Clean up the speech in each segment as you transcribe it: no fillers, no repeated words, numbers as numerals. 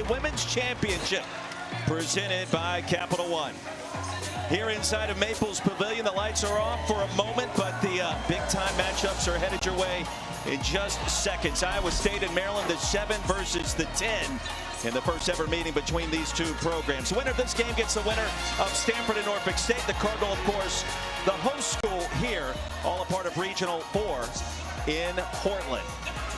NCAA Women's Championship presented by Capital One. Here inside of Maples Pavilion, the lights are off for a moment, but the big-time matchups are headed your way in just seconds. Iowa State and Maryland, the 7 versus the 10 in the first ever meeting between these two programs. The winner of this game gets the winner of Stanford and Norfolk State. The Cardinal, of course, the host school here, all a part of Regional 4 in Portland.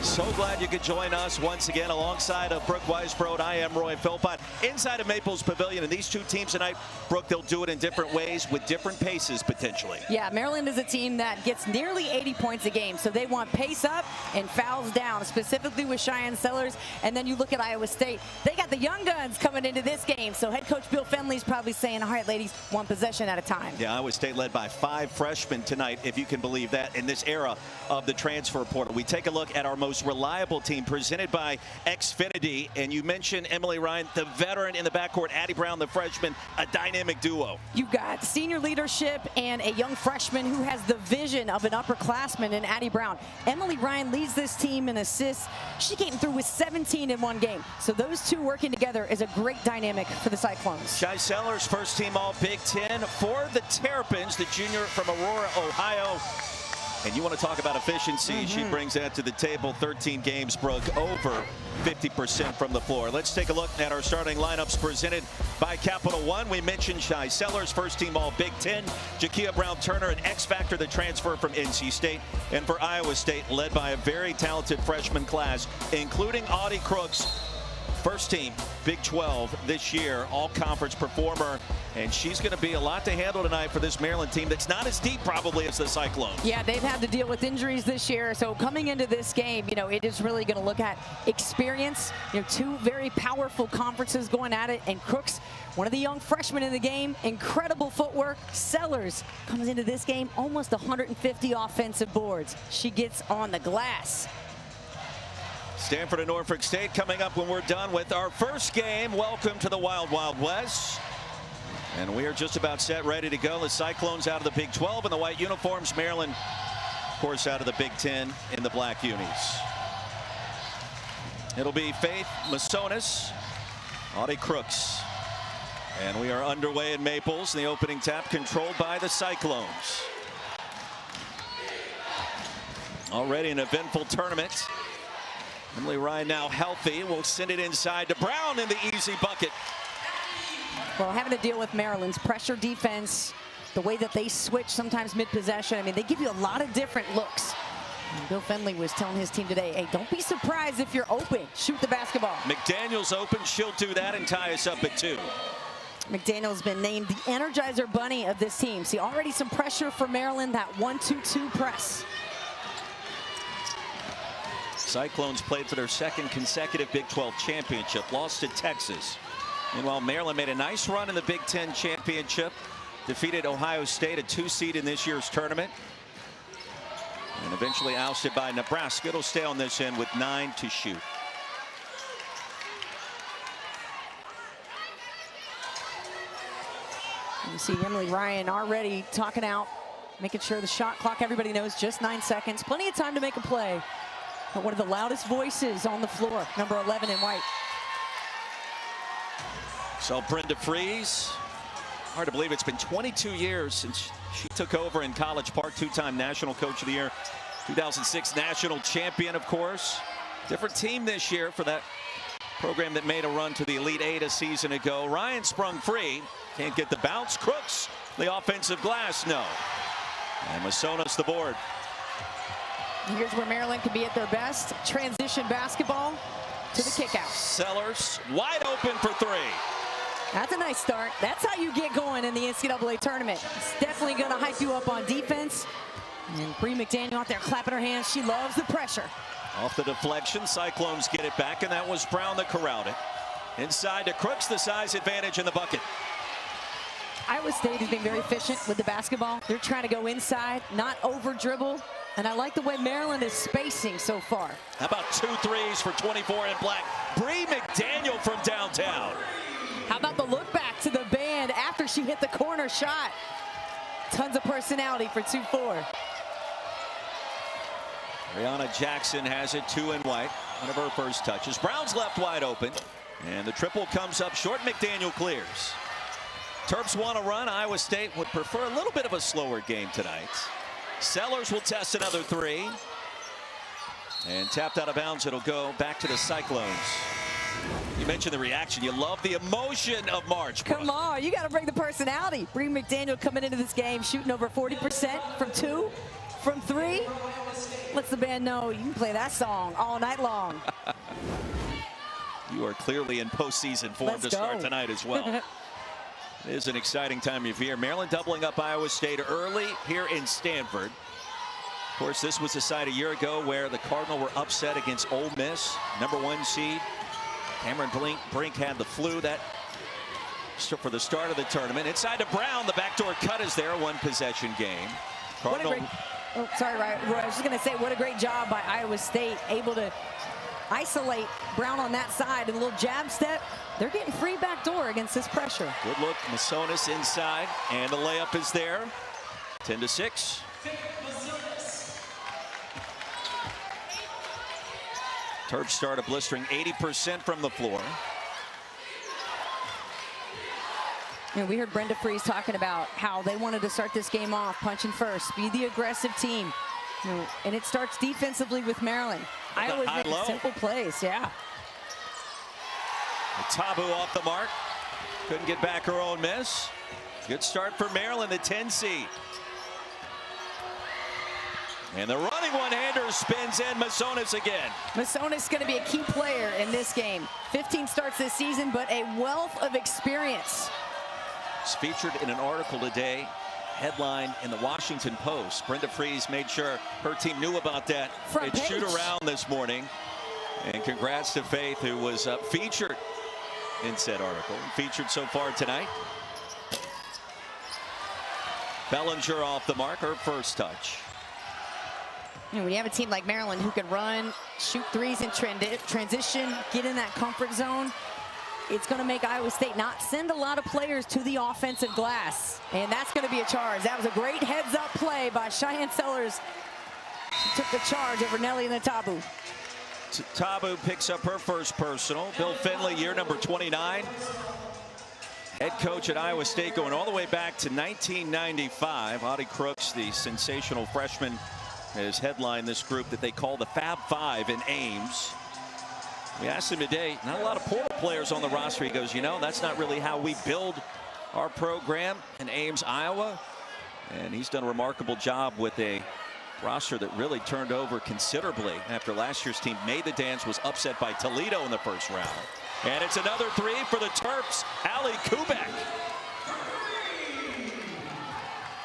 So glad you could join us once again alongside of Brooke Weisbrod. I am Roy Philpott inside of Maples Pavilion, and these two teams tonight, Brooke, they'll do it in different ways with different paces potentially. Yeah, Maryland is a team that gets nearly 80 points a game, so they want pace up and fouls down, specifically with Cheyenne Sellers. And then you look at Iowa State, they got the young guns coming into this game, so head coach Bill Fenley's probably saying, all right, ladies, one possession at a time. Yeah, Iowa State led by 5 freshmen tonight, if you can believe that, in this era of the transfer portal. We take a look at our most reliable team presented by Xfinity, and you mentioned Emily Ryan, the veteran in the backcourt, Addie Brown, the freshman, a dynamic duo. You've got senior leadership and a young freshman who has the vision of an upperclassman in Addie Brown. Emily Ryan leads this team in assists. She came through with 17 in one game. So those two working together is a great dynamic for the Cyclones. Shai Sellers, first team all Big Ten for the Terrapins, the junior from Aurora, Ohio. And you want to talk about efficiency. She brings that to the table. 13 games, Brooke, over 50% from the floor. Let's take a look at our starting lineups presented by Capital One. We mentioned Shai Sellers, first team all Big Ten. Jakia Brown-Turner, an X-Factor, the transfer from NC State. And for Iowa State, led by a very talented freshman class, including Audie Crooks. First team, Big 12 this year, all-conference performer, and she's going to be a lot to handle tonight for this Maryland team that's not as deep probably as the Cyclones. Yeah, they've had to deal with injuries this year, so coming into this game, you know, it is really going to look at experience. You know, two very powerful conferences going at it, and Crooks, one of the young freshmen in the game, incredible footwork. Sellers comes into this game almost 150 offensive boards. She gets on the glass. Stanford and Norfolk State coming up when we're done with our first game. Welcome to the Wild Wild West. And we are just about set, ready to go. The Cyclones out of the Big 12 in the white uniforms. Maryland, of course, out of the Big 10 in the black unis. It'll be Faith Massonis, Audie Crooks. And we are underway in Maples. The opening tap controlled by the Cyclones. Already an eventful tournament. Emily Ryan now healthy. We'll send it inside to Brown in the easy bucket. Well, having to deal with Maryland's pressure defense, the way that they switch sometimes mid-possession, I mean, they give you a lot of different looks. And Bill Fenley was telling his team today, hey, don't be surprised if you're open. Shoot the basketball. McDaniel's open. She'll do that and tie us up at 2. McDaniel's been named the Energizer Bunny of this team. See, already some pressure for Maryland, that 1-2-2 press. Cyclones played for their second consecutive Big 12 championship, lost to Texas. Meanwhile, Maryland made a nice run in the Big 10 championship, defeated Ohio State, a 2 seed in this year's tournament, and eventually ousted by Nebraska. It'll stay on this end with 9 to shoot. You see Emily Ryan already talking out, making sure the shot clock, everybody knows, just 9 seconds. Plenty of time to make a play. But one of the loudest voices on the floor, number 11 in white. So Brenda Freeze, hard to believe it's been 22 years since she took over in College Park, 2-time National Coach of the Year, 2006 National Champion, of course. Different team this year for that program that made a run to the Elite 8 a season ago. Ryan sprung free, can't get the bounce. Crooks, the offensive glass, no. And Massonis the board. Here's where Maryland can be at their best. Transition basketball to the kickout. Sellers wide open for 3. That's a nice start. That's how you get going in the NCAA tournament. It's definitely going to hype you up on defense. And Bree McDaniel out there clapping her hands. She loves the pressure. Off the deflection, Cyclones get it back, and that was Brown that corralled it. Inside to Crooks, the size advantage in the bucket. Iowa State has been very efficient with the basketball. They're trying to go inside, not over dribble. And I like the way Maryland is spacing so far. How about 2 threes for 24 in black? Bree McDaniel from downtown. How about the look back to the band after she hit the corner shot? Tons of personality for 2-4. Brianna Jackson has it, 2 in white. One of her first touches. Brown's left wide open. And the triple comes up short. McDaniel clears. Terps want to run. Iowa State would prefer a little bit of a slower game tonight. Sellers will test another three. And tapped out of bounds. It'll go back to the Cyclones. You mentioned the reaction. You love the emotion of March. Come on, you got to bring the personality. Bree McDaniel coming into this game shooting over 40% from 2, from 3. Lets the band know you can play that song all night long. You are clearly in postseason form to start tonight as well. It is an exciting time of year. Maryland doubling up Iowa State early here in Stanford. Of course, this was a side a year ago where the Cardinal were upset against Ole Miss, #1 seed. Cameron Brink had the flu that for the start of the tournament. Inside to Brown, the backdoor cut is there, one possession game. Cardinal. Oh, sorry, Roy. I was just going to say, what a great job by Iowa State, able to isolate Brown on that side. And a little jab step. They're getting free backdoor against this pressure. Good look, Masonis inside, and the layup is there. 10-6. Terps start a blistering 80% from the floor. And we heard Brenda Freeze talking about how they wanted to start this game off punching first, be the aggressive team. And it starts defensively with Maryland. Iowa's in a simple place, yeah. Tabu off the mark. Couldn't get back her own miss. Good start for Maryland, the 10 seed. And the running one-hander spins in. Masonis again. Masonis going to be a key player in this game. 15 starts this season, but a wealth of experience. It's featured in an article today, headline in the Washington Post. Brenda Freeze made sure her team knew about that. It's shoot around this morning. And congrats to Faith, who was featured in said article. Featured so far tonight. Bellinger off the mark, her first touch. You know, when you have a team like Maryland who can run, shoot threes in transition, get in that comfort zone, it's going to make Iowa State not send a lot of players to the offensive glass. And that's going to be a charge. That was a great heads-up play by Cheyenne Sellers. She took the charge over Nelly and the Tabu. Tabu picks up her first personal. Bill Finley, year number 29. Head coach at Iowa State going all the way back to 1995. Audie Crooks, the sensational freshman, has headlined this group that they call the Fab Five in Ames. We asked him today, not a lot of portal players on the roster. He goes, you know, that's not really how we build our program in Ames, Iowa. And he's done a remarkable job with a roster that really turned over considerably after last year's team made the dance, was upset by Toledo in the first round. And it's another three for the Terps. Ali Kubek.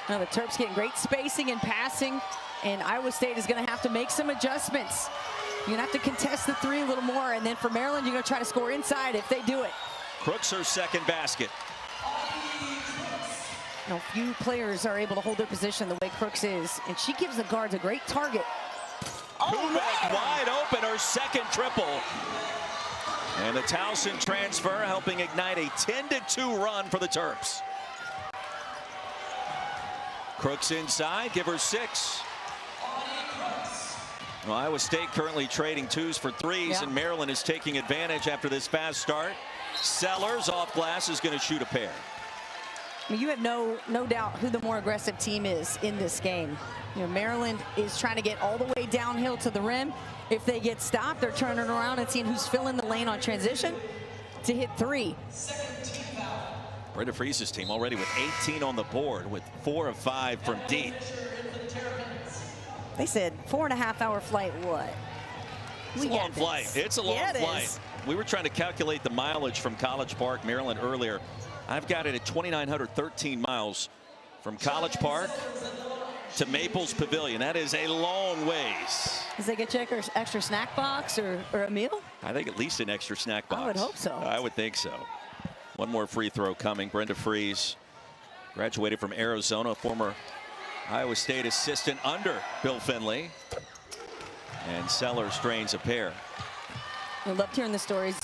Now the Terps getting great spacing and passing, and Iowa State is going to have to make some adjustments. You're going to have to contest the three a little more, and then for Maryland, you're going to try to score inside if they do it. Crooks her second basket. You know, few players are able to hold their position the way Crooks is, and she gives the guards a great target. Kubek wide open, her second triple. And the Towson transfer helping ignite a 10-2 run for the Terps. Crooks inside, give her 6. Well, Iowa State currently trading 2s for 3s, and Maryland is taking advantage after this fast start. Sellers off glass is going to shoot a pair. I mean, you have no doubt who the more aggressive team is in this game. You know, Maryland is trying to get all the way downhill to the rim. If they get stopped, they're turning around and seeing who's filling the lane on transition to hit 3. Brenda Freeze's team already with 18 on the board with 4 of 5 from deep. They said 4.5-hour flight. What? It's a long flight. It's a long flight. We were trying to calculate the mileage from College Park, Maryland earlier. I've got it at 2,913 miles from College Park to Maples Pavilion. That is a long ways. Does they get you extra snack box or a meal? I think at least an extra snack box. I would hope so. I would think so. One more free throw coming. Brenda Freeze graduated from Arizona, former Iowa State assistant under Bill Finley. And Sellers drains a pair. I loved hearing the stories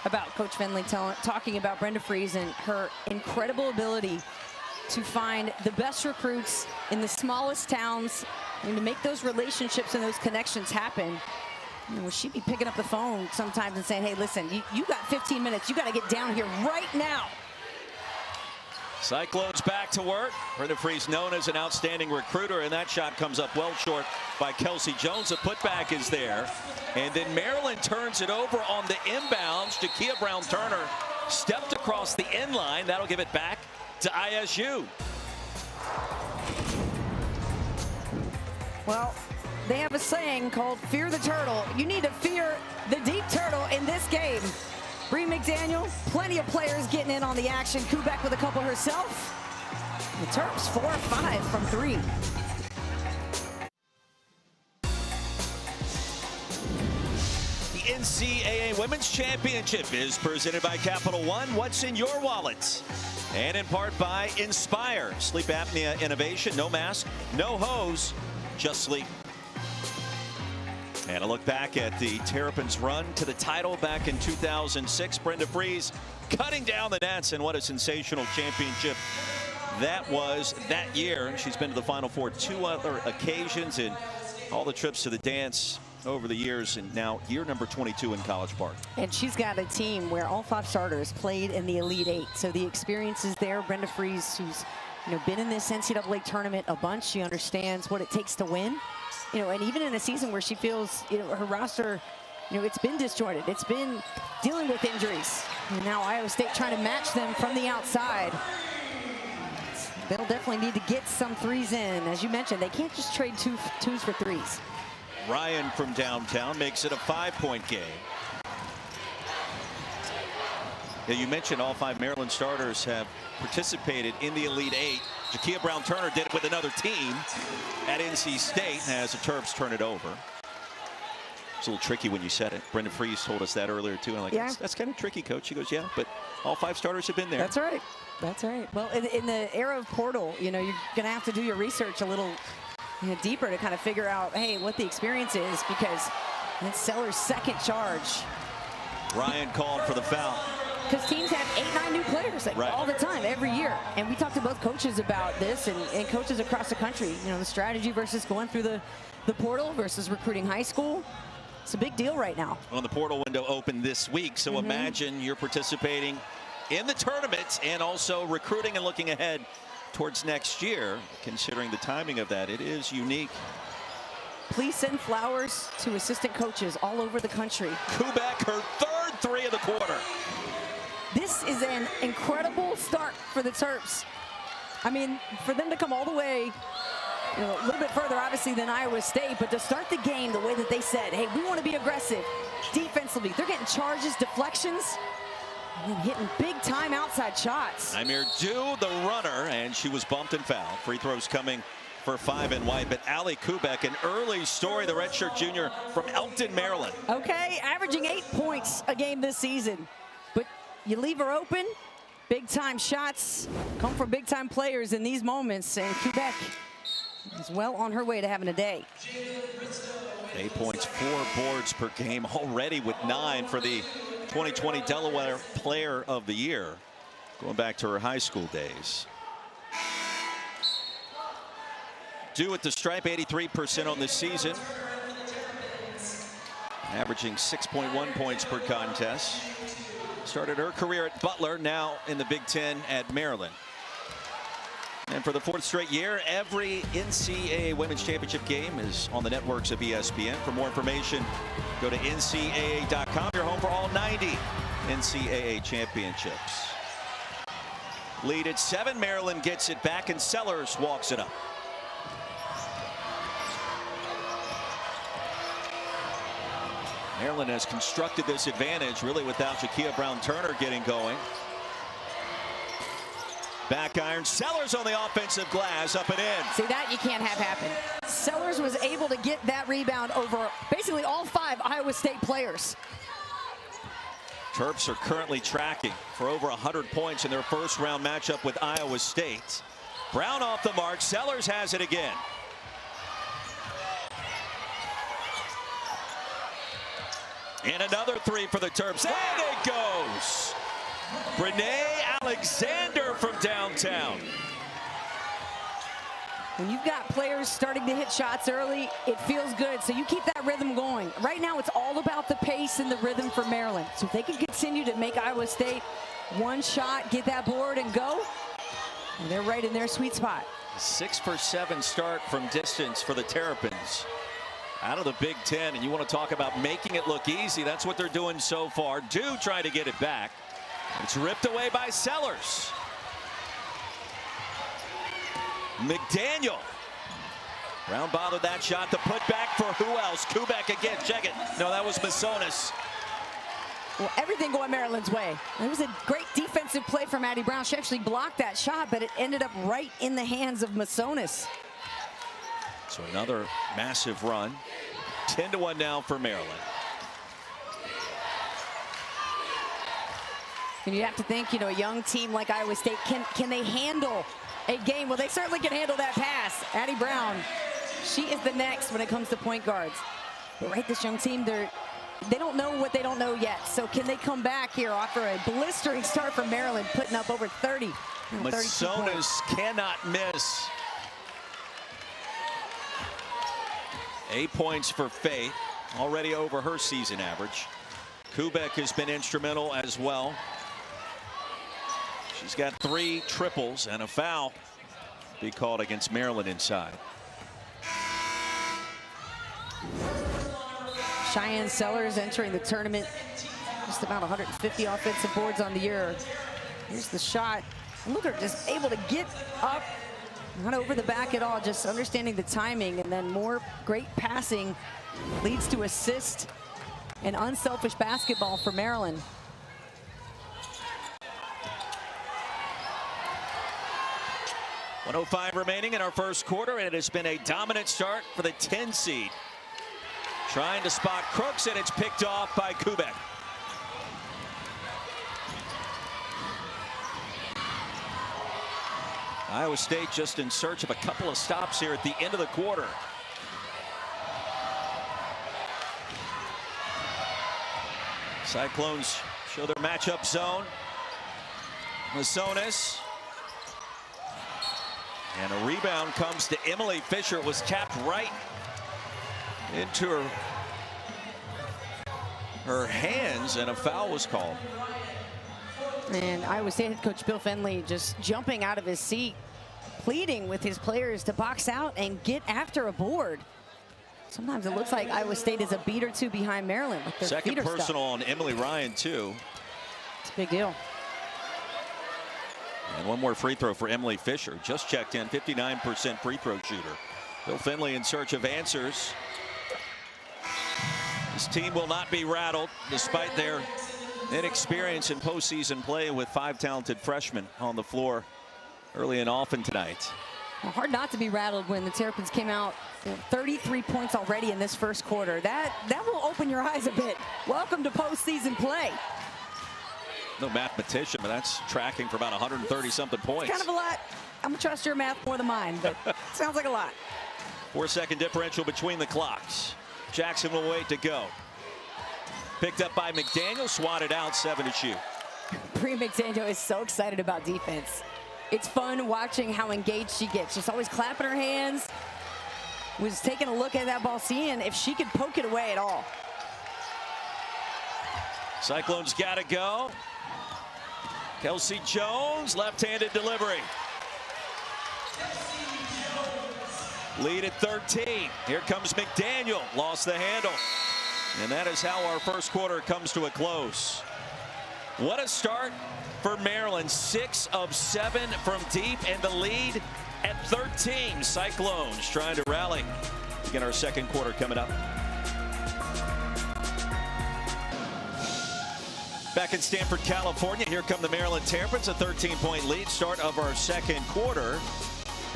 about Coach Finley talking about Brenda Freeze and her incredible ability to find the best recruits in the smallest towns and to make those relationships and those connections happen. Will she be picking up the phone sometimes and saying, hey, listen, you got 15 minutes. You got to get down here right now. Cyclones back to work. Brenda Frese known as an outstanding recruiter, and that shot comes up well short by Kelsey Jones. The putback is there. And then Maryland turns it over on the inbounds. Jakia Brown-Turner stepped across the end line. That'll give it back to ISU. Well, they have a saying called fear the turtle. You need to fear the deep turtle in this game. Bree McDaniel, plenty of players getting in on the action. Kubek with a couple herself. The Terps 4 or 5 from 3. The NCAA Women's Championship is presented by Capital One. What's in your wallet? And in part by Inspire. Sleep apnea innovation. No mask, no hose, just sleep. And a look back at the Terrapins' run to the title back in 2006. Brenda Frese cutting down the nets, and what a sensational championship that was that year. She's been to the Final Four 2 other occasions and all the trips to the dance over the years, and now year number 22 in College Park. And she's got a team where all 5 starters played in the Elite 8. So the experience is there. Brenda Frese, who's been in this NCAA tournament a bunch. She understands what it takes to win. And even in a season where she feels, her roster, it's been disjointed. It's been dealing with injuries. And now Iowa State trying to match them from the outside. They'll definitely need to get some threes in. As you mentioned, they can't just trade twos for threes. Ryan from downtown makes it a 5-point game. Yeah, you mentioned all 5 Maryland starters have participated in the Elite 8. Jakia Brown-Turner did it with another team at NC State as the Terps turn it over. It's a little tricky when you said it. Brenda Frese told us that earlier too. And I'm like, yeah, that's kind of tricky, Coach. She goes, yeah, but all 5 starters have been there. That's right. That's right. Well, in the era of portal, you're going to have to do your research a little deeper to kind of figure out, hey, what the experience is, because it's Sellers' second charge. Ryan called for the foul. Because teams have 8, 9 new players all the time, every year. And we talked to both coaches about this and coaches across the country. The strategy versus going through the portal versus recruiting high school. It's a big deal right now. Well, the portal window opened this week, so imagine you're participating in the tournament and also recruiting and looking ahead towards next year. Considering the timing of that, it is unique. Please send flowers to assistant coaches all over the country. Kubek, her 3rd 3 of the quarter. This is an incredible start for the Terps. I mean, for them to come all the way, a little bit further, obviously, than Iowa State, but to start the game the way that they said, hey, we want to be aggressive defensively. They're getting charges, deflections, and then hitting big-time outside shots. Amir Dew, the runner, and she was bumped and fouled. Free throws coming for 5 and white, but Ali Kubek, an early story, the redshirt junior from Elkton, Maryland. Okay, averaging 8 points a game this season. But you leave her open, big-time shots come from big-time players in these moments, and Kubek is well on her way to having a day. 8 points, 4 boards per game already, with 9 for the 2020 Delaware Player of the Year, going back to her high school days. Dew at the stripe, 83% on this season, averaging 6.1 points per contest. Started her career at Butler, now in the Big Ten at Maryland. And for the 4th straight year, every NCAA Women's Championship game is on the networks of ESPN. For more information, go to ncaa.com. Your home for all 90 NCAA championships. Lead at 7. Maryland gets it back, and Sellers walks it up. Maryland has constructed this advantage really without Jakia Brown-Turner getting going. Back iron, Sellers on the offensive glass, up and in. See, that you can't have happen. Sellers was able to get that rebound over basically all 5 Iowa State players. Terps are currently tracking for over 100 points in their first round matchup with Iowa State. Brown off the mark, Sellers has it again. And another 3 for the Terps, and it goes. Renee Alexander from downtown. When you've got players starting to hit shots early, it feels good. So you keep that rhythm going. Right now, it's all about the pace and the rhythm for Maryland. So if they can continue to make Iowa State one shot, get that board and go, and they're right in their sweet spot. 6 for 7 start from distance for the Terrapins out of the Big Ten. And you want to talk about making it look easy. That's what they're doing so far. Dew trying to get it back. It's ripped away by Sellers. McDaniel. Brown bothered that shot. The putback for who else? Kubek again. Check it. No, that was Masonis. Well, everything going Maryland's way. It was a great defensive play from Maddie Brown. She actually blocked that shot, but it ended up right in the hands of Masonis. So another massive run. 10-1 now for Maryland. And you have to think, a young team like Iowa State, can they handle a game? Well, they certainly can handle that pass. Addie Brown, she is the next when it comes to point guards. But right, this young team, they don't know what they don't know yet. So can they come back here after a blistering start from Maryland, putting up over 30? Masonis cannot miss. 8 points for Faith, already over her season average. Kubek has been instrumental as well. She's got 3 triples and a foul be called against Maryland inside. Cheyenne Sellers entering the tournament, just about 150 offensive boards on the year. Here's the shot. And look, they're just able to get up, not over the back at all, just understanding the timing, and then more great passing leads to assist and unselfish basketball for Maryland. .05 remaining in our first quarter, and it has been a dominant start for the 10 seed. Trying to spot Crooks, and it's picked off by Kubek. Iowa State just in search of a couple of stops here at the end of the quarter. Cyclones show their matchup zone. Masonis. And a rebound comes to Emily Fisher. It was tapped right into her hands, and a foul was called. And Iowa State head coach Bill Fenley just jumping out of his seat, pleading with his players to box out and get after a board. Sometimes it looks like Iowa State is a beat or two behind Maryland. Second personal on Emily Ryan, too. It's a big deal. And one more free throw for Emily Fisher. Just checked in, 59% free throw shooter. Bill Fenley in search of answers. This team will not be rattled despite their inexperience in postseason play with 5 talented freshmen on the floor early and often tonight. Well, hard not to be rattled when the Terrapins came out 33 points already in this first quarter. That will open your eyes a bit. Welcome to postseason play. No mathematician, but that's tracking for about 130-something points. It's kind of a lot. I'm gonna trust your math more than mine, but sounds like a lot. 4-second differential between the clocks. Jackson will wait to go. Picked up by McDaniel, swatted out, 7 to shoot. Bria McDaniel is so excited about defense. It's fun watching how engaged she gets. She's always clapping her hands. Was taking a look at that ball, seeing if she could poke it away at all. Cyclones gotta go. Kelsey Jones, left-handed delivery. Lead at 13. Here comes McDaniel, lost the handle. And that is how our first quarter comes to a close. What a start for Maryland. 6 of 7 from deep, and the lead at 13. Cyclones trying to rally. Again, our second quarter coming up. Back in Stanford, California, here come the Maryland Terrapins, a 13-point lead, start of our second quarter.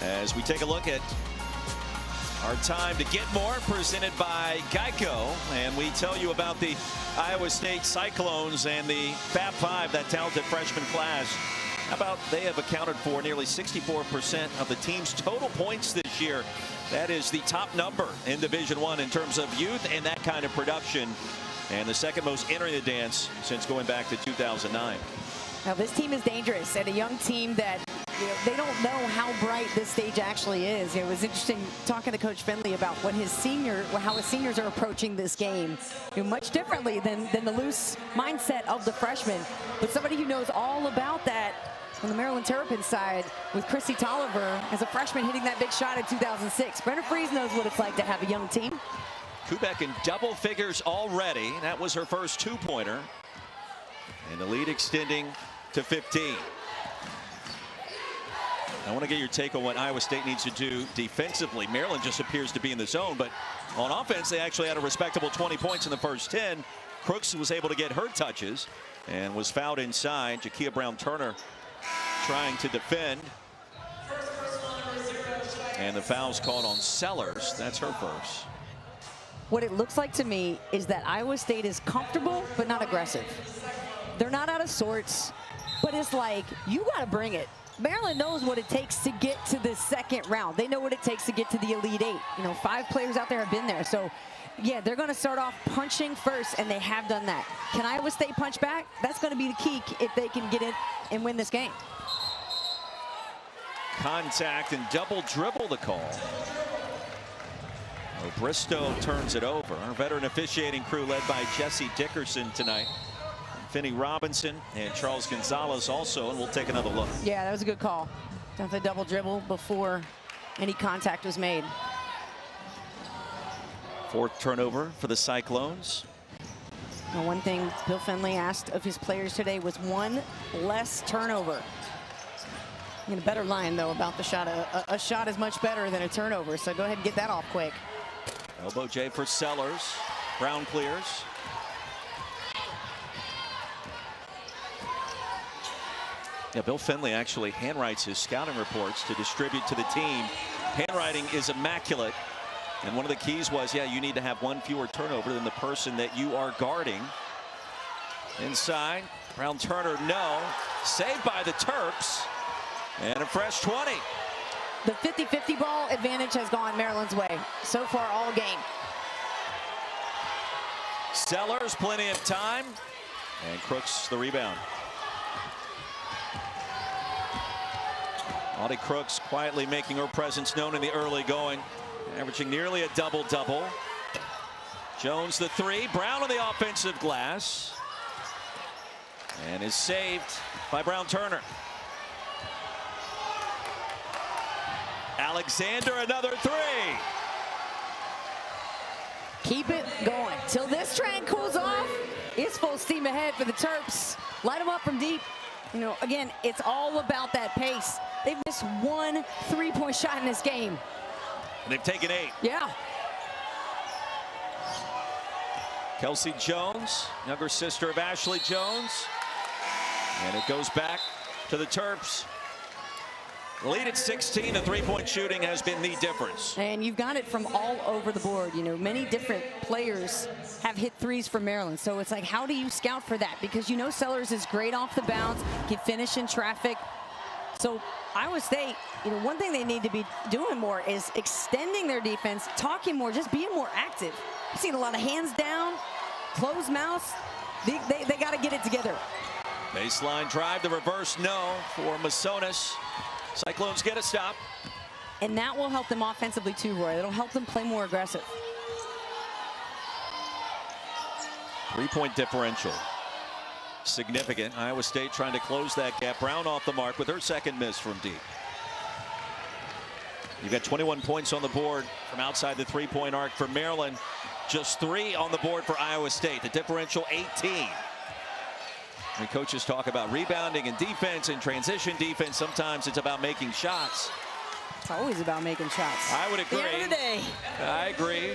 As we take a look at our time to get more, presented by Geico, and we tell you about the Iowa State Cyclones and the Fab Five, that talented freshman class. How about they have accounted for nearly 64% of the team's total points this year. That is the top number in Division I in terms of youth and that kind of production. And the second most entering the dance since going back to 2009. Now this team is dangerous, and a young team that They don't know how bright this stage actually is. It was interesting talking to Coach Finley about how his seniors are approaching this game, much differently than the loose mindset of the freshmen. But somebody who knows all about that on the Maryland Terrapins side with Chrissy Tolliver as a freshman hitting that big shot in 2006. Brenda Freese knows what it's like to have a young team. Kubek in double figures already. That was her first two-pointer. And the lead extending to 15. I want to get your take on what Iowa State needs to do defensively. Maryland just appears to be in the zone, but on offense, they actually had a respectable 20 points in the first 10. Crooks was able to get her touches and was fouled inside. Jakia Brown-Turner trying to defend. And the foul's called on Sellers. That's her first. What it looks like to me is that Iowa State is comfortable, but not aggressive. They're not out of sorts, but it's like, you got to bring it. Maryland knows what it takes to get to the second round. They know what it takes to get to the Elite Eight. 5 players out there have been there. So, yeah, they're going to start off punching first, and they have done that. Can Iowa State punch back? That's going to be the key if they can get it and win this game. Contact and double dribble the call. Bristow turns it over. Our veteran officiating crew led by Jesse Dickerson tonight. Finney Robinson and Charles Gonzalez also, and we'll take another look. Yeah, that was a good call. The double dribble before any contact was made. 4th turnover for the Cyclones. Now, one thing Bill Finley asked of his players today was one less turnover. A better line, though, about the shot. A shot is much better than a turnover, so go ahead and get that off quick. Elbow J for Sellers. Brown clears. Yeah, Bill Finley actually handwrites his scouting reports to distribute to the team. Handwriting is immaculate. And one of the keys was, yeah, you need to have one fewer turnover than the person that you are guarding. Inside, Brown-Turner, no. Saved by the Terps. And a fresh 20. The 50-50 ball advantage has gone Maryland's way so far all game. Sellers, plenty of time. And Crooks the rebound. Audie Crooks quietly making her presence known in the early going, averaging nearly a double-double. Jones the 3, Brown on the offensive glass, and is saved by Brown-Turner. Alexander, another 3. Keep it going till this train cools off. It's full steam ahead for the Terps. Light them up from deep. Again, it's all about that pace. They've missed 1 3-point shot in this game. And they've taken 8. Yeah. Kelsey Jones, younger sister of Ashley Jones. And it goes back to the Terps. Lead at 16. The 3-point shooting has been the difference. And you've got it from all over the board. Many different players have hit threes for Maryland. So it's like, how do you scout for that? Because Sellers is great off the bounce, can finish in traffic. So Iowa State, one thing they need to be doing more is extending their defense, talking more, just being more active. I've seen a lot of hands down, closed mouths. They got to get it together. Baseline drive, the reverse no for Masonis. Cyclones get a stop. And that will help them offensively too, Roy. It'll help them play more aggressive. 3-point differential. Significant. Iowa State trying to close that gap. Brown off the mark with her second miss from deep. You've got 21 points on the board from outside the 3-point arc for Maryland. Just 3 on the board for Iowa State. The differential 18. When coaches talk about rebounding and defense and transition defense, sometimes it's about making shots. It's always about making shots. I would agree. The end of the day. I agree.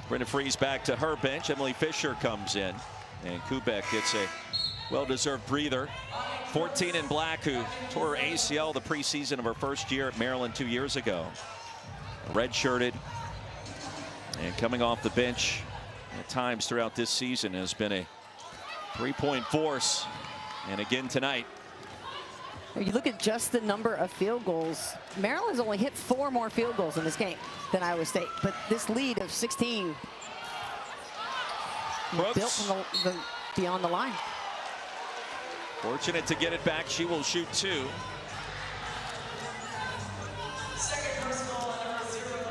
Brenda Freese back to her bench. Emily Fisher comes in. And Kubek gets a well-deserved breather. 14 in black, who tore her ACL the preseason of her first year at Maryland 2 years ago. Red-shirted. And coming off the bench at times throughout this season has been a 3-point force. And again tonight. You look at just the number of field goals. Maryland's only hit 4 more field goals in this game than Iowa State. But this lead of 16 Brooks. built from beyond the line. Fortunate to get it back. She will shoot 2.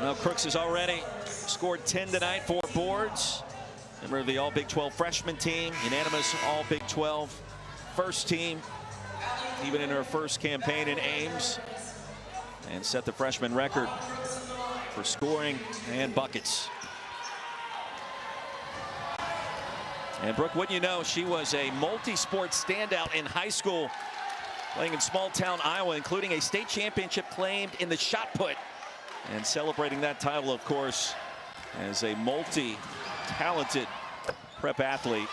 Well, Crooks has already scored 10 tonight, 4 boards. Member of the All Big 12 freshman team, unanimous All Big 12 first team, even in her first campaign in Ames, and set the freshman record for scoring and buckets. And Brooke, wouldn't you know, she was a multi-sport standout in high school, playing in small-town Iowa, including a state championship claimed in the shot put, and celebrating that title, of course, as a multi-talented prep athlete.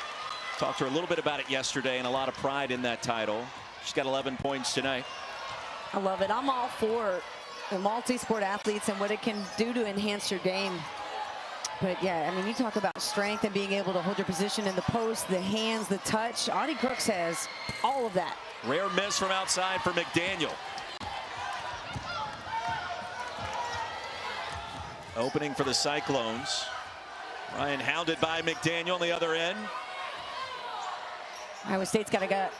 Talked to her a little bit about it yesterday, and a lot of pride in that title. She's got 11 points tonight. I love it. I'm all for the multi-sport athletes and what it can do to enhance your game. But yeah, I mean, you talk about strength and being able to hold your position in the post, the hands, the touch. Audie Crooks has all of that. Rare miss from outside for McDaniel. Opening for the Cyclones. Ryan hounded by McDaniel on the other end. Iowa State's got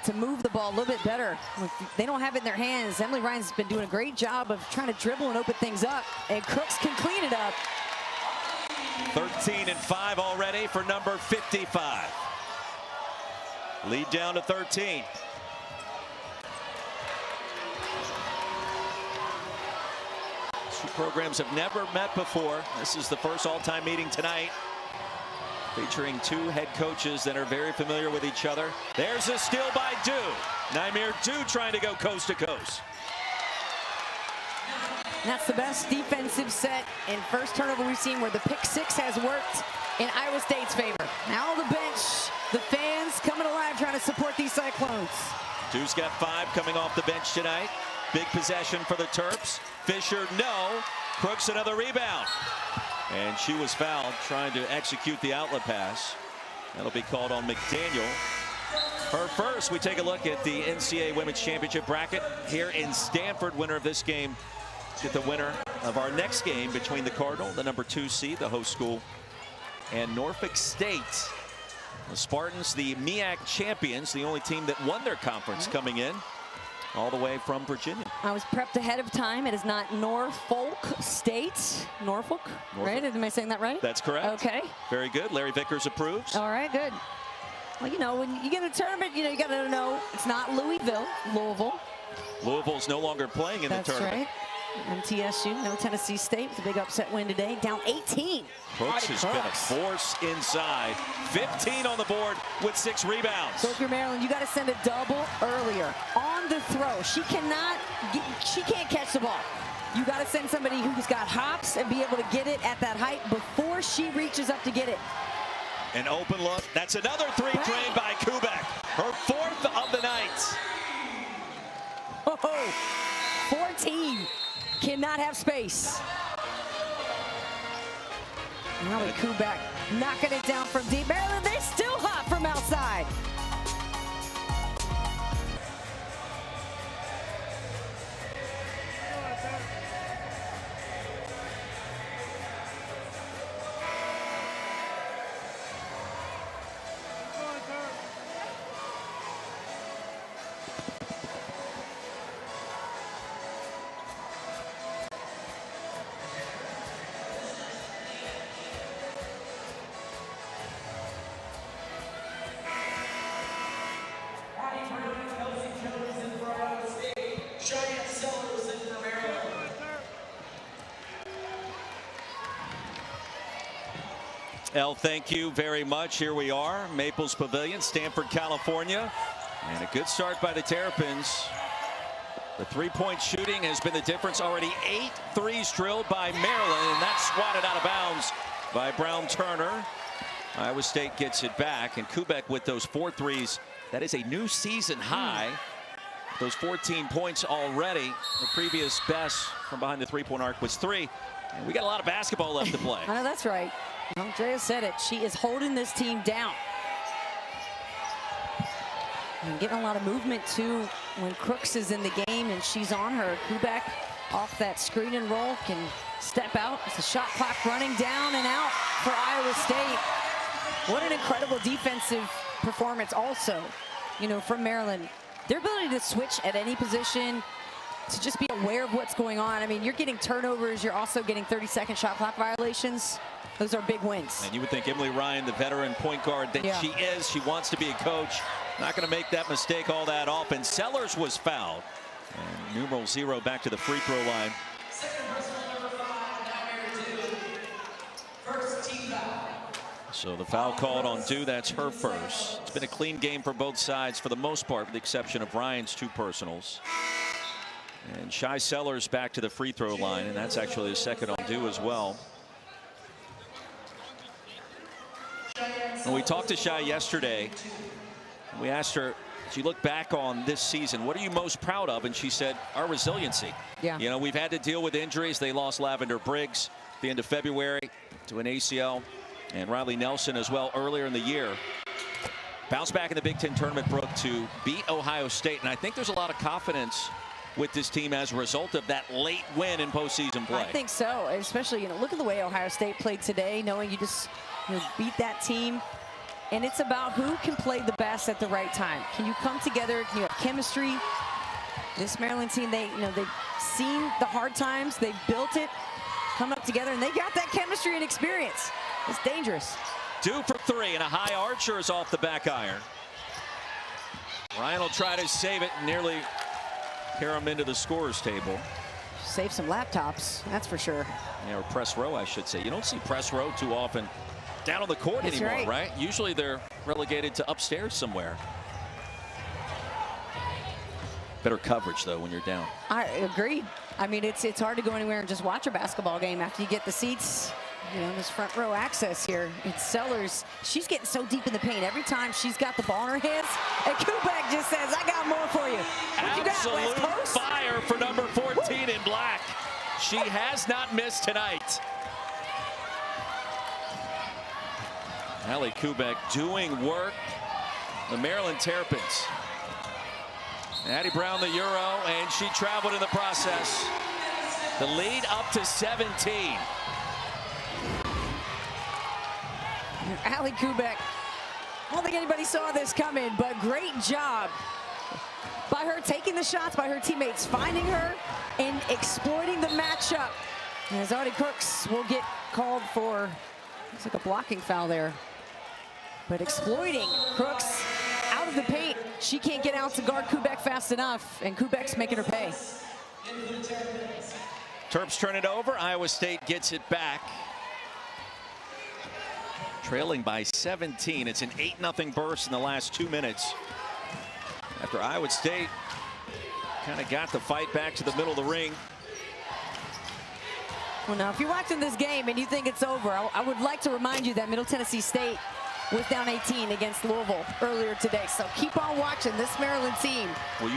to move the ball a little bit better. If they don't have it in their hands. Emily Ryan's been doing a great job of trying to dribble and open things up, and Crooks can clean it up. 13 and 5 already for number 55. Lead down to 13. Two programs have never met before. This is the first all-time meeting tonight, featuring 2 head coaches that are very familiar with each other. There's a steal by Du. Naimir Du trying to go coast to coast. And that's the best defensive set and first turnover we've seen, where the pick 6 has worked in Iowa State's favor. Now the bench, the fans coming alive trying to support these Cyclones. Du's got 5 coming off the bench tonight. Big possession for the Terps. Fisher, no. Crooks, another rebound. And she was fouled trying to execute the outlet pass. That'll be called on McDaniel. Her first. We take a look at the NCAA Women's Championship bracket here in Stanford. Winner of this game get the winner of our next game between the Cardinal, the number 2 seed, the host school, and Norfolk State. The Spartans, the MEAC champions, the only team that won their conference coming in all the way from Virginia. I was prepped ahead of time. It is not Norfolk State. Norfolk, right? Am I saying that right? That's correct. Okay. Very good. Larry Vickers approves. All right, good. Well, you know, when you get a tournament, you know, you got to know it's not Louisville, Louisville. Louisville's no longer playing in the tournament. That's right. MTSU, no Tennessee State with a big upset win today, down 18. Crooks has been a force inside. 15 on the board with 6 rebounds. So if you're Maryland, you got to send a double earlier on the throw. She can't catch the ball. You got to send somebody who's got hops and be able to get it at that height before she reaches up to get it. An open look. That's another 3 drained by Kubek. Her 4th of the night. Oh, 14. Cannot have space. Now with Kubek knocking it down from deep. Maryland, they still hot from outside. El, thank you very much. Here we are, Maples Pavilion, Stanford, California. And a good start by the Terrapins. The 3-point shooting has been the difference. Already 8 threes drilled by Maryland, and that's swatted out of bounds by Brown Turner. Iowa State gets it back, and Kubek with those 4 threes. That is a new season high. Those 14 points already. The previous best from behind the 3-point arc was 3. And we got a lot of basketball left to play. I know, that's right. Andrea said it. She is holding this team down. And getting a lot of movement, too, when Crooks is in the game and she's on her. Kubek off that screen and roll can step out. It's a shot clock running down and out for Iowa State. What an incredible defensive performance also from Maryland, their ability to switch at any position, to just be aware of what's going on. I mean, you're getting turnovers. You're also getting 30-second shot clock violations. Those are big wins. And you would think Emily Ryan, the veteran point guard that she is, she wants to be a coach. Not going to make that mistake all that often. Sellers was fouled. And numeral 0 back to the free throw line. So the foul called on Dew, that's her first. It's been a clean game for both sides for the most part, with the exception of Ryan's 2 personals. And Shy Sellers back to the free throw line, and that's actually the second on Dew as well. And we talked to Shy yesterday. We asked her, as you look back on this season, what are you most proud of? And she said, our resiliency. Yeah. You know, we've had to deal with injuries. They lost Lavender Briggs at the end of February to an ACL, and Riley Nelson as well earlier in the year. Bounced back in the Big Ten tournament, Brooke, to beat Ohio State. And I think there's a lot of confidence with this team as a result of that late win in postseason play. I think so, especially, look at the way Ohio State played today, knowing you just beat that team. And it's about who can play the best at the right time. Can you come together? Can you have chemistry? This Maryland team, they've seen the hard times. They've built it, come up together, and they got that chemistry and experience. It's dangerous. Dew for 3, and a high archer is off the back iron. Ryan will try to save it, nearly carry him into the scorer's table. Save some laptops, that's for sure. Yeah, or press row, I should say. You don't see press row too often down on the court anymore, right? Usually they're relegated to upstairs somewhere. Better coverage, though, when you're down. I agree. I mean, it's hard to go anywhere and just watch a basketball game after you get the seats. This front row access here. It's Sellers. She's getting so deep in the paint. Every time she's got the ball in her hands, and Kubek just says, I got more for you. What you got, West Coast? Fire for number 14 in black. She has not missed tonight. Allie Kubek doing work. The Maryland Terrapins. Addie Brown the Euro, and she traveled in the process. The lead up to 17. Allie Kubek, I don't think anybody saw this coming, but great job by her taking the shots, by her teammates finding her and exploiting the matchup. As Audie Crooks will get called for, looks like a blocking foul there. But exploiting Crooks out of the paint. She can't get out to guard Kubek fast enough, and Kubek's making her pay. Terps turn it over. Iowa State gets it back. Trailing by 17. It's an 8-0 burst in the last 2 minutes. After Iowa State kind of got the fight back to the middle of the ring. Well, now, if you're watching this game and you think it's over, I would like to remind you that Middle Tennessee State was down 18 against Louisville earlier today. So keep on watching this Maryland team. Well,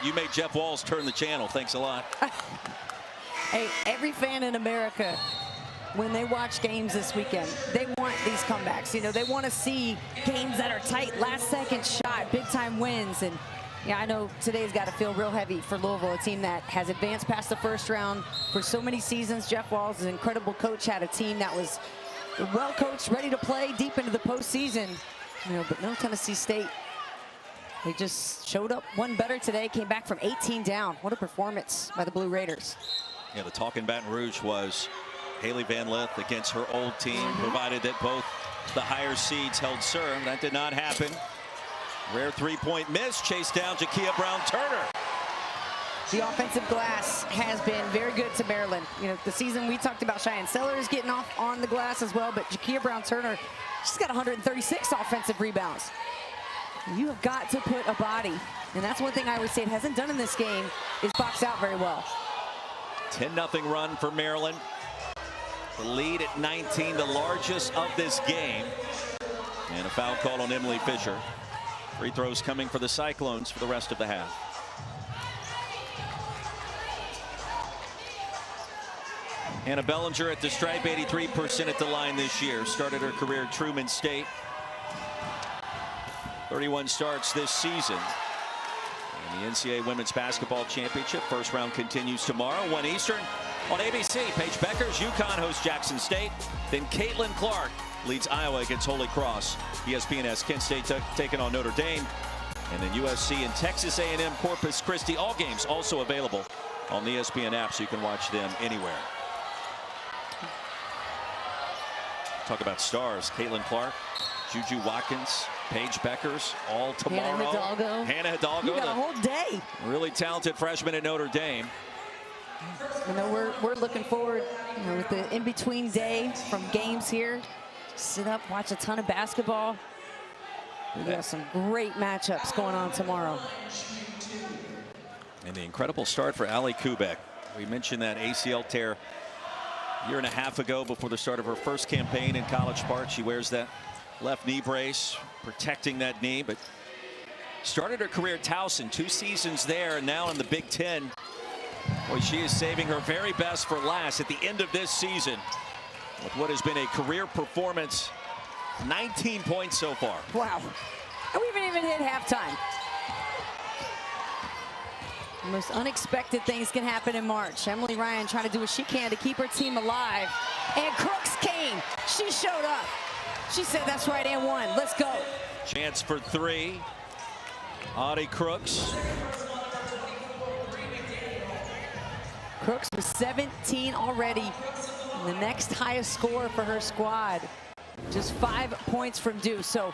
you made Jeff Walls turn the channel. Thanks a lot. Hey, every fan in America, when they watch games this weekend, they want these comebacks. They want to see games that are tight, last-second shot, big-time wins. And yeah, I know today's got to feel real heavy for Louisville, a team that has advanced past the first round for so many seasons. Jeff Walls, an incredible coach, had a team that was well-coached, ready to play deep into the postseason. But Middle Tennessee State, they just showed up one better today, came back from 18 down. What a performance by the Blue Raiders. Yeah, the talk in Baton Rouge was Haley Van Lith against her old team, provided that both the higher seeds held serve. That did not happen. Rare three-point miss, chased down Jakia Brown-Turner. The offensive glass has been very good to Maryland. The season we talked about Cheyenne Sellers getting off on the glass as well, but Jakia Brown-Turner, she's got 136 offensive rebounds. You have got to put a body, and that's one thing Iowa State hasn't done in this game, is box out very well. 10-0 run for Maryland. The lead at 19, the largest of this game. And a foul call on Emily Fisher. Free throws coming for the Cyclones for the rest of the half. Anna Bellinger at the stripe, 83% at the line this year. Started her career at Truman State. 31 starts this season. And the NCAA Women's Basketball Championship first round continues tomorrow, 1 Eastern on ABC. Paige Beckers, UConn hosts Jackson State. Then Caitlin Clark leads Iowa against Holy Cross. ESPN's Kent State taking on Notre Dame. And then USC and Texas A&M Corpus Christi. All games also available on the ESPN app, so you can watch them anywhere. Talk about stars. Caitlin Clark, Juju Watkins, Paige Beckers, all tomorrow. Hannah Hidalgo. You got a whole day. Really talented freshman at Notre Dame. You know, we're looking forward, you know, with the in-between day from games here. Sit up, watch a ton of basketball. We got some great matchups going on tomorrow. And the incredible start for Ali Kubek. We mentioned that ACL tear a year and a half ago before the start of her first campaign in College Park. She wears that left knee brace, protecting that knee, but started her career at Towson, 2 seasons there, and now in the Big Ten. Boy, she is saving her very best for last at the end of this season with what has been a career performance. 19 points so far. Wow. And we haven't even hit halftime. The most unexpected things can happen in March. Emily Ryan trying to do what she can to keep her team alive. And Crooks came. She showed up. She said, that's right, and one. Let's go. Chance for 3. Audie Crooks. Crooks with 17 already. And the next highest score for her squad. Just 5 points from due. So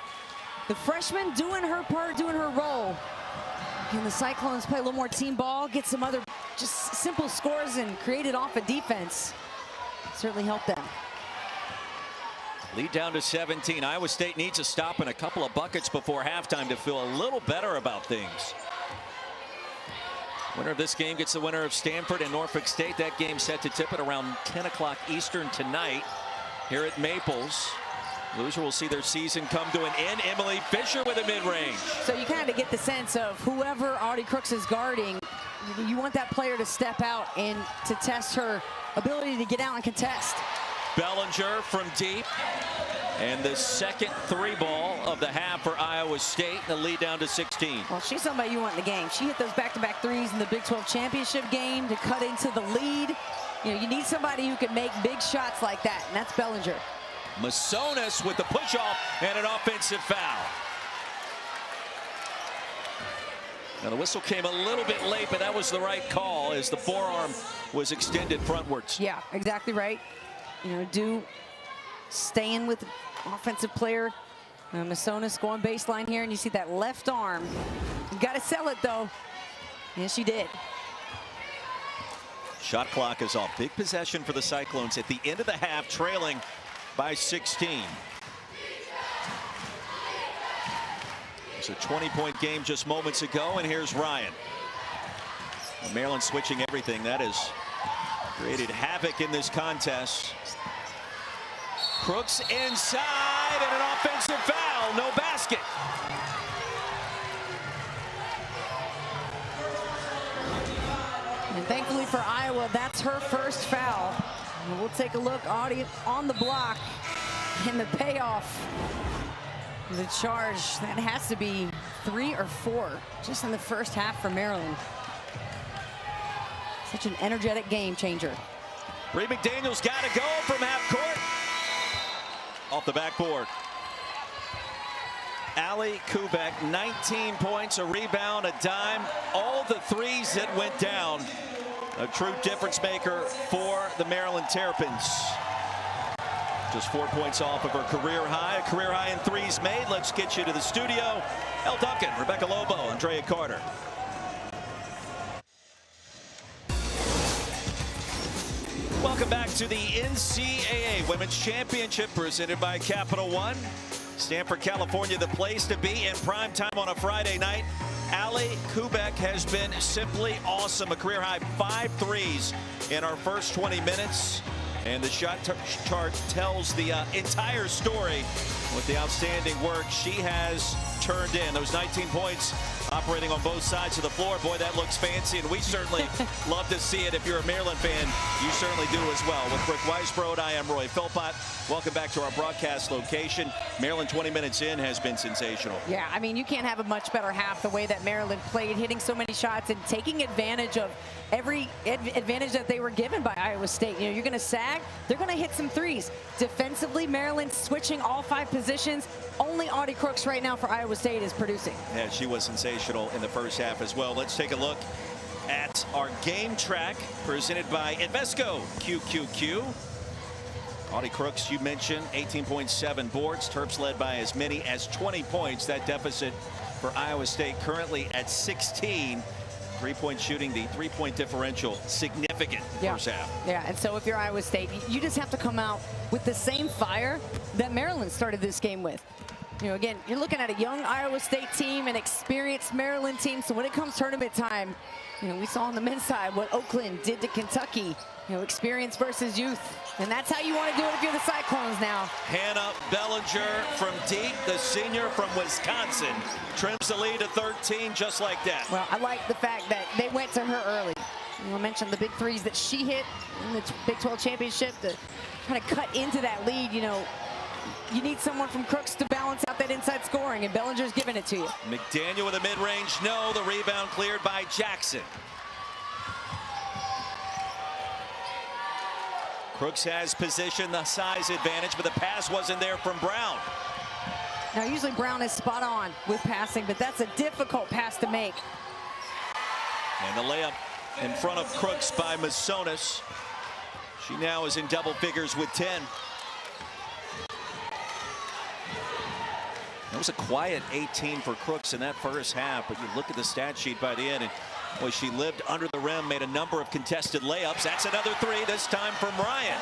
the freshman doing her part, doing her role. And the Cyclones play a little more team ball, get some other just simple scores and create it off of defense. Certainly helped them. Lead down to 17. Iowa State needs a stop and a couple of buckets before halftime to feel a little better about things. Winner of this game gets the winner of Stanford and Norfolk State. That game set to tip at around 10 o'clock Eastern tonight here at Maples. Loser will see their season come to an end. Emily Fisher with a mid-range. So you kind of get the sense of whoever Audie Crooks is guarding, you want that player to step out and to test her ability to get out and contest. Bellinger from deep. And the second 3-ball of the half for Iowa State. The lead down to 16. Well, she's somebody you want in the game. She hit those back-to-back threes in the Big 12 championship game to cut into the lead. You know, you need somebody who can make big shots like that, and that's Bellinger. Masonis with the push-off and an offensive foul. Now the whistle came a little bit late, but that was the right call as the forearm was extended frontwards. Yeah, exactly right. You know, staying with the offensive player. Masonis going baseline here, and you see that left arm. You got to sell it, though. Yes, she did. Shot clock is off. Big possession for the Cyclones at the end of the half, trailing by 16. It's a 20-point game just moments ago, and here's Ryan. And Maryland switching everything. That has created havoc in this contest. Crooks inside and an offensive foul. No basket. And thankfully for Iowa, that's her first foul. And we'll take a look on the block and the payoff. The charge, that has to be 3 or 4 just in the first half for Maryland. Such an energetic game changer. Bree McDaniel's got to go from half court. Off the backboard. Ali Kubek, 19 points, a rebound, a dime. All the threes that went down. A true difference maker for the Maryland Terrapins. Just 4 points off of her career high in threes made. Let's get you to the studio. Elle Duncan, Rebecca Lobo, Andrea Carter. Welcome back to the NCAA Women's Championship presented by Capital One. Stanford, California, the place to be in prime time on a Friday night. Ali Kubek has been simply awesome. A career high 5 threes in our first 20 minutes. And the shot chart tells the entire story with the outstanding work she has turned in. Those 19 points operating on both sides of the floor. Boy, that looks fancy, and we certainly love to see it. If you're a Maryland fan, you certainly do as well. With Rick Weisbrod, I am Roy Philpott. Welcome back to our broadcast location. Maryland, 20 minutes in, has been sensational. Yeah, I mean, you can't have a much better half the way that Maryland played, hitting so many shots and taking advantage of every advantage that they were given by Iowa State. You know, you're going to sag, they're going to hit some threes. Defensively, Maryland switching all 5 positions. Only Audie Crooks right now for Iowa State is producing. Yeah, she was sensational in the first half as well. Let's take a look at our game track presented by Invesco QQQ. Audie Crooks, you mentioned, 18.7 boards. Terps led by as many as 20 points. That deficit for Iowa State currently at 16. 3-point shooting, the 3-point differential, significant first half. Yeah, and so if you're Iowa State, you just have to come out with the same fire that Maryland started this game with. You know, again, you're looking at a young Iowa State team, an experienced Maryland team. So when it comes tournament time, you know, we saw on the men's side what Oakland did to Kentucky. You know, experience versus youth. And that's how you want to do it if you're the Cyclones now. Hannah Bellinger from deep, the senior from Wisconsin, trims the lead to 13 just like that. Well, I like the fact that they went to her early. I mentioned the big threes that she hit in the Big 12 championship to kind of cut into that lead. You know, you need someone from Crooks to balance out that inside scoring, and Bellinger's giving it to you. McDaniel with a mid-range, no. The rebound cleared by Jackson. Crooks has position, the size advantage, but the pass wasn't there from Brown. Now, usually Brown is spot on with passing, but that's a difficult pass to make. And the layup in front of Crooks by Masonis. She now is in double figures with 10. That was a quiet 18 for Crooks in that first half, but you look at the stat sheet by the end, and boy, she lived under the rim, made a number of contested layups. That's another 3, this time from Ryan.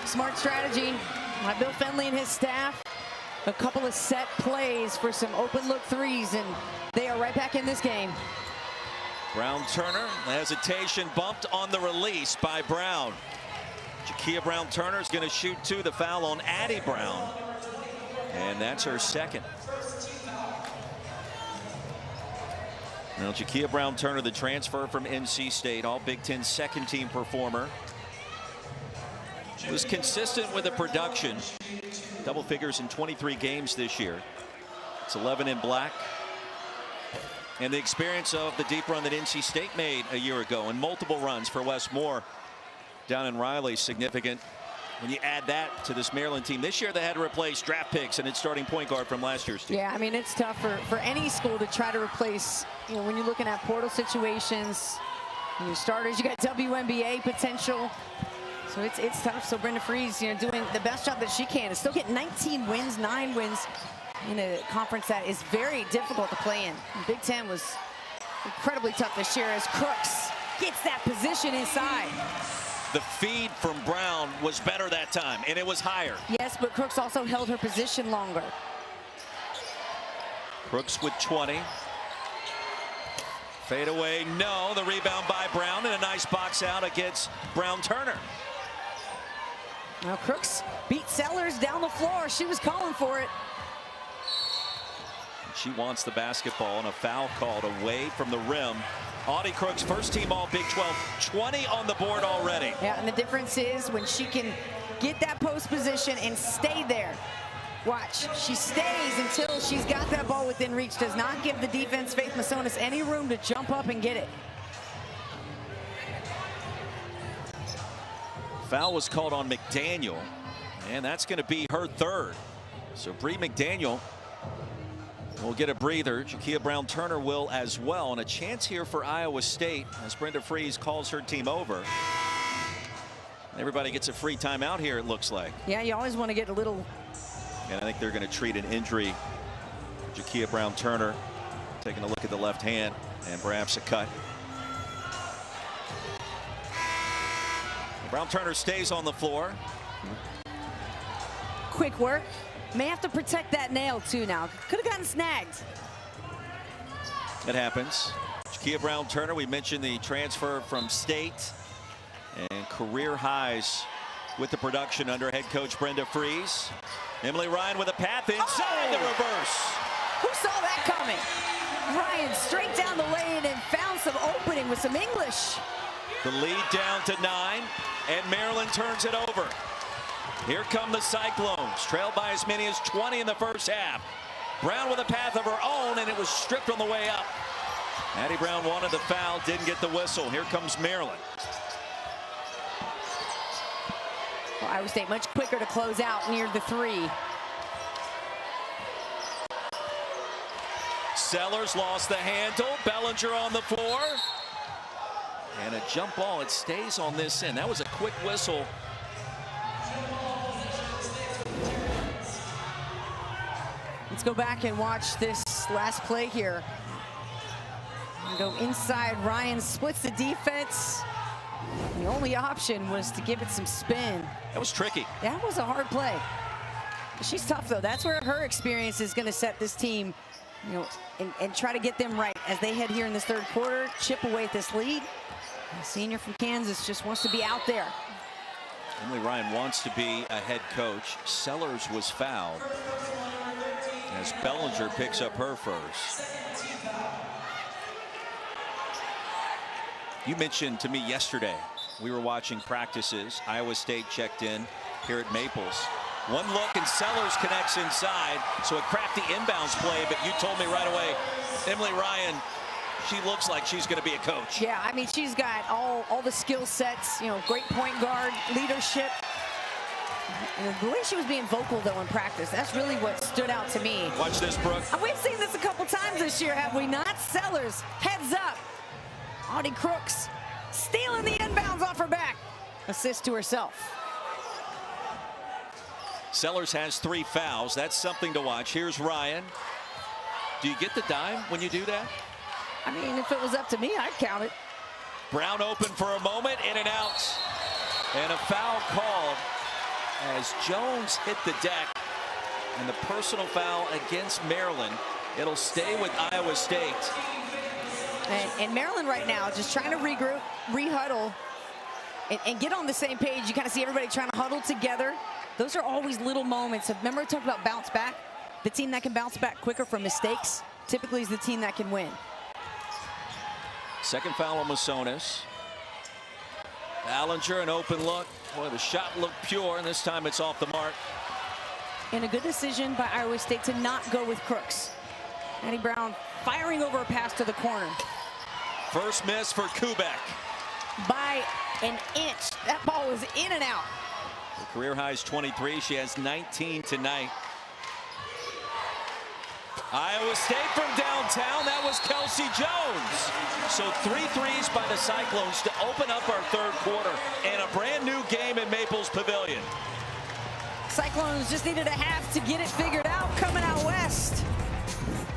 Smart strategy by Bill Fenley and his staff. A couple of set plays for some open look threes, and they are right back in this game. Brown Turner, hesitation bumped on the release by Brown. Jakia Brown Turner is going to shoot 2, the foul on Addie Brown. And that's her second. Now, Jakia Brown Turner, the transfer from NC State, all Big Ten second team performer. Was consistent with the production. Double figures in 23 games this year. It's 11 in black. And the experience of the deep run that NC State made a year ago, and multiple runs for Wes Moore down in Raleigh, significant. When you add that to this Maryland team, this year they had to replace draft picks and its starting point guard from last year's team. Yeah, I mean, it's tough for any school to try to replace, you know, when you're looking at portal situations, your starters, you got WNBA potential. So it's tough. So Brenda Freese, you know, doing the best job that she can and still get 19 wins, 9 wins in a conference that is very difficult to play in. Big Ten was incredibly tough this year as Crooks gets that position inside. The feed from Brown was better that time, and it was higher. Yes, but Crooks also held her position longer. Crooks with 20. Fade away, no. The rebound by Brown, and a nice box out against Brown Turner. Now Crooks beat Sellers down the floor. She was calling for it. She wants the basketball, and a foul called away from the rim. Audie Crooks, first team all Big 12, 20 on the board already. Yeah, and the difference is when she can get that post position and stay there. Watch, she stays until she's got that ball within reach. Does not give the defense, Faith Masonis, any room to jump up and get it. Foul was called on McDaniel, and that's going to be her third. So Bree McDaniel will get a breather. Jakia Brown Turner will as well, and a chance here for Iowa State as Brenda Freese calls her team over. Everybody gets a free timeout here, it looks like. Yeah, you always want to get a little. And I think they're going to treat an injury. Jakia Brown Turner taking a look at the left hand and perhaps a cut. Brown Turner stays on the floor. Quick work. May have to protect that nail too now. Could have gotten snagged. It happens. Jakia Brown Turner, we mentioned the transfer from State, and career highs with the production under head coach Brenda Freese. Emily Ryan with a path inside the reverse. Who saw that coming? found the lane and found some opening with some English. The lead down to 9, and Maryland turns it over. Here come the Cyclones, trailed by as many as 20 in the first half. Brown with a path of her own, and it was stripped on the way up. Addie Brown wanted the foul, didn't get the whistle. Here comes Maryland. Well, Iowa State much quicker to close out near the 3. Sellers lost the handle. Bellinger on the floor. And a jump ball. It stays on this end. That was a quick whistle. Let's go back and watch this last play here. Go inside. Ryan splits the defense. The only option was to give it some spin. That was tricky. That was a hard play. She's tough, though. That's where her experience is going to set this team, you know, and try to get them right as they head here in this third quarter, chip away at this lead. The senior from Kansas just wants to be out there. Emily Ryan wants to be a head coach. Sellers was fouled as Bellinger picks up her first. You mentioned to me yesterday, we were watching practices. Iowa State checked in here at Maples. One look and Sellers connects inside, so a crafty inbounds play, but you told me right away, Emily Ryan, she looks like she's going to be a coach. Yeah, I mean, she's got all the skill sets, you know, great point guard, leadership. And the way she was being vocal, though, in practice, that's really what stood out to me. Watch this, Brooke. And we've seen this a couple times this year, have we not? Sellers, heads up. Audie Crooks stealing the inbounds off her back. Assist to herself. Sellers has 3 fouls. That's something to watch. Here's Ryan. Do you get the dime when you do that? I mean, if it was up to me, I'd count it. Brown open for a moment, in and out. And a foul called as Jones hit the deck. And the personal foul against Maryland. It'll stay with Iowa State. And Maryland right now just trying to regroup, rehuddle, and get on the same page. You kind of see everybody trying to huddle together. Those are always little moments. Remember I talked about bounce back? The team that can bounce back quicker from mistakes typically is the team that can win. Second foul on Masonis. Ballinger, an open look. Boy, the shot looked pure, and this time it's off the mark. And a good decision by Iowa State to not go with Crooks. Addie Brown firing over a pass to the corner. First miss for Kubek. By an inch. That ball was in and out. Her career high is 23. She has 19 tonight. Iowa State from downtown. That was Kelsey Jones. So 3 threes by the Cyclones to open up our third quarter and a brand new game in Maples Pavilion. Cyclones just needed a half to get it figured out coming out west.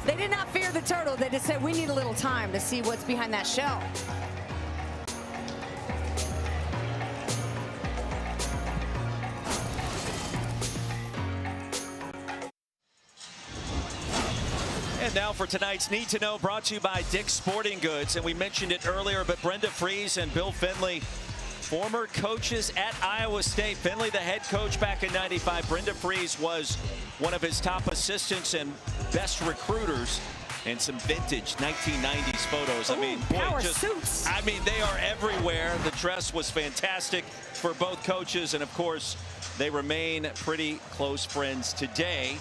They did not fear the turtle. They just said, we need a little time to see what's behind that shell. And now for tonight's Need to Know, brought to you by Dick's Sporting Goods. And we mentioned it earlier, but Brenda Fries and Bill Finley, former coaches at Iowa State. Finley, the head coach back in '95. Brenda Fries was one of his top assistants and best recruiters. And some vintage 1990s photos. I mean, boy, power suits. I mean, they are everywhere. The dress was fantastic for both coaches, and of course, they remain pretty close friends today.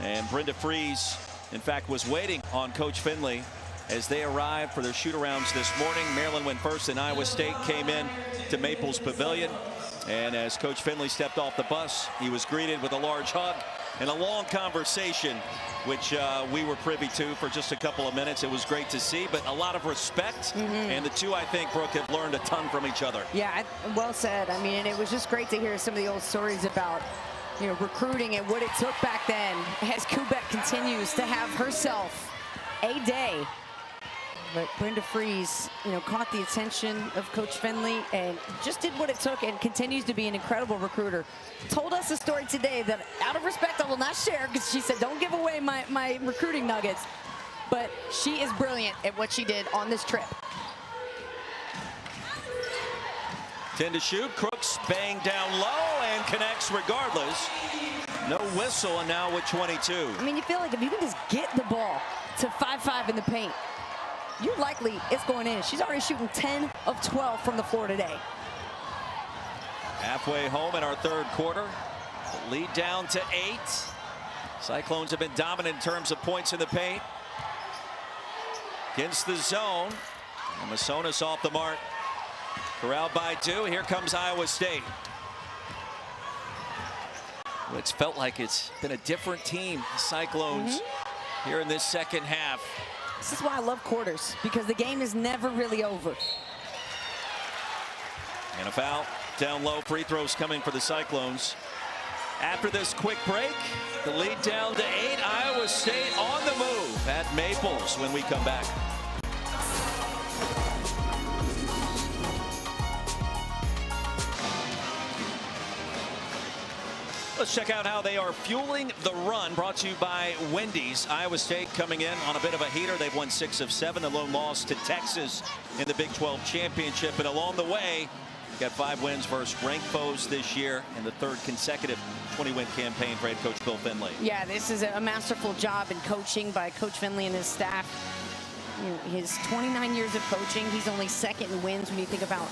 And Brenda Fries, in fact, was waiting on Coach Finley as they arrived for their shoot-arounds this morning. Maryland went first, and Iowa State came in to Maples Pavilion. And as Coach Finley stepped off the bus, he was greeted with a large hug and a long conversation, which we were privy to for just a couple of minutes. It was great to see, but a lot of respect. And the two, I think, Brooke, have learned a ton from each other. Yeah, well said. I mean, and it was just great to hear some of the old stories about, you know, recruiting and what it took back then, as Kubek continues to have herself a day. But Brenda Fries, you know, caught the attention of Coach Finley and just did what it took and continues to be an incredible recruiter. Told us a story today that, out of respect, I will not share, because she said, don't give away my recruiting nuggets. But she is brilliant at what she did on this trip. 10 to shoot. Crooks bang down low and connects regardless. No whistle, and now with 22. I mean, you feel like if you can just get the ball to 5-5 in the paint, you're likely it's going in. She's already shooting 10 of 12 from the floor today. Halfway home in our third quarter. Lead down to 8. Cyclones have been dominant in terms of points in the paint. Against the zone. And Masonis off the mark. Corralled by 2. Here comes Iowa State. It's felt like it's been a different team, the Cyclones, here in this second half. This is why I love quarters, because the game is never really over. And a foul down low. Free throws coming for the Cyclones. After this quick break, the lead down to 8. Iowa State on the move at Maples when we come back. Let's check out how they are fueling the run. Brought to you by Wendy's. Iowa State coming in on a bit of a heater. They've won 6 of 7. The lone loss to Texas in the Big 12 championship. And along the way, got 5 wins versus ranked foes this year in the 3rd consecutive 20-win campaign for head coach Bill Finley. Yeah, this is a masterful job in coaching by Coach Finley and his staff. You know, his 29 years of coaching, he's only 2nd in wins when you think about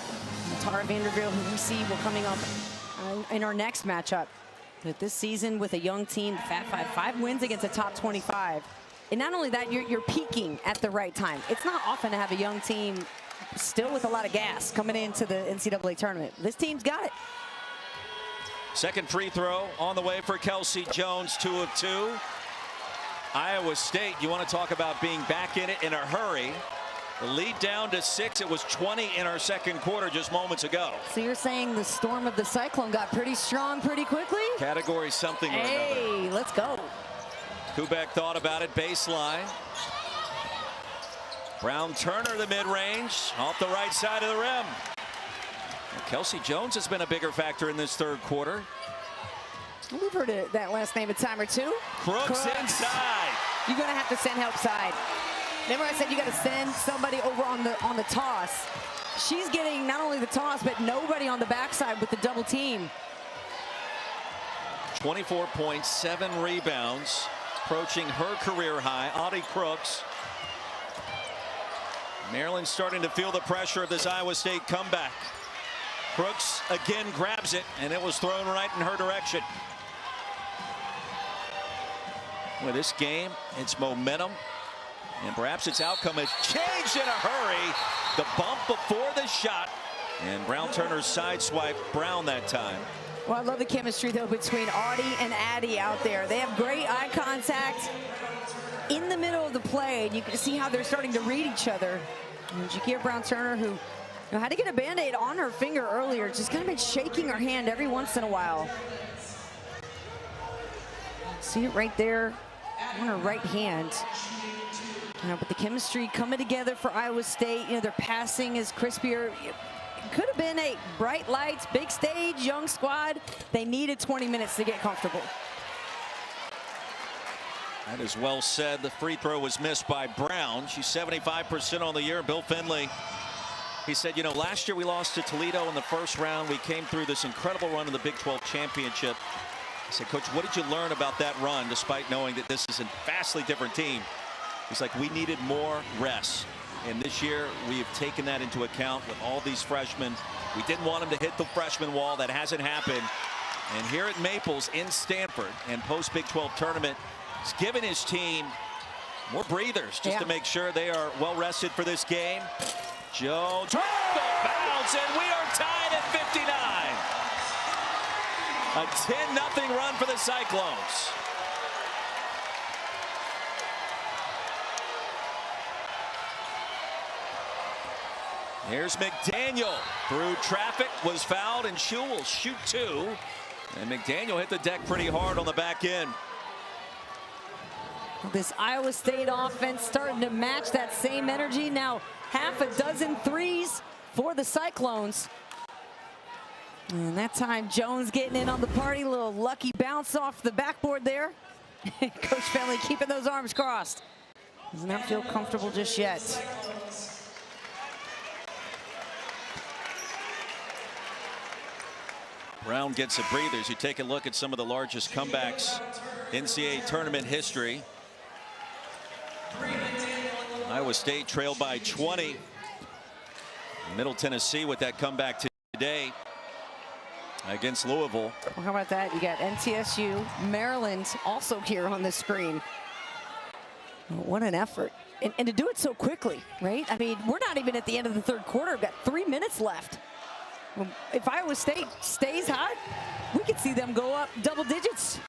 Tara Vanderbilt, who we see will coming up in our next matchup. But this season with a young team, Fat 5 wins against a top 25. And not only that, you're peaking at the right time. It's not often to have a young team still with a lot of gas coming into the NCAA tournament. This team's got it. Second free throw on the way for Kelsey Jones, 2 of 2. Iowa State, you want to talk about being back in it in a hurry. The lead down to 6. It was 20 in our second quarter just moments ago. So you're saying the storm of the Cyclone got pretty strong pretty quickly? Category something or another. Hey, let's go. Kubek thought about it, baseline. Brown Turner, the mid-range, off the right side of the rim. Well, Kelsey Jones has been a bigger factor in this third quarter. We've heard that last name a time or two. Crooks inside. You're going to have to send help side. Remember I said you got to send somebody over on the toss. She's getting not only the toss, but nobody on the backside with the double team. 24 points, 7 rebounds, approaching her career high. Audie Crooks. Maryland starting to feel the pressure of this Iowa State comeback. Crooks again grabs it, and it was thrown right in her direction. With this game, its momentum and perhaps its outcome has changed in a hurry. The bump before the shot, and Brown Turner's side swipe. Brown that time. Well, I love the chemistry, though, between Audie and Addie out there. They have great eye contact in the middle of the play, and you can see how they're starting to read each other. And Jakia Brown Turner, who had to get a Band-Aid on her finger earlier, just kind of been shaking her hand every once in a while. See it right there on her right hand. But the chemistry coming together for Iowa State. You know, their passing is crispier. It could have been a bright lights, big stage, young squad. They needed 20 minutes to get comfortable. That is well said. The free throw was missed by Brown. She's 75% on the year. Bill Finley, he said, you know, last year we lost to Toledo in the first round. We came through this incredible run in the Big 12 championship. I said, Coach, what did you learn about that run, despite knowing that this is a vastly different team? He's like, we needed more rest. And this year, we have taken that into account with all these freshmen. We didn't want them to hit the freshman wall. That hasn't happened. And here at Maples in Stanford and post Big 12 tournament, he's given his team more breathers just to make sure they are well rested for this game. Jones, bounce, and we are tied at 59. A 10-0 run for the Cyclones. Here's McDaniel through traffic, was fouled, and Shule will shoot 2. And McDaniel hit the deck pretty hard on the back end. This Iowa State offense starting to match that same energy. Now half a dozen threes for the Cyclones. And that time Jones getting in on the party. A little lucky bounce off the backboard there. Coach Finley keeping those arms crossed. Does not feel comfortable just yet. Brown gets a breather as you take a look at some of the largest comebacks in NCAA tournament history. Iowa State trailed by 20. Middle Tennessee with that comeback today against Louisville. Well, how about that? You got NTSU, Maryland also here on the screen. What an effort. And to do it so quickly, right? I mean, we're not even at the end of the third quarter. We've got 3 minutes left. If Iowa State stays hot, we could see them go up double digits.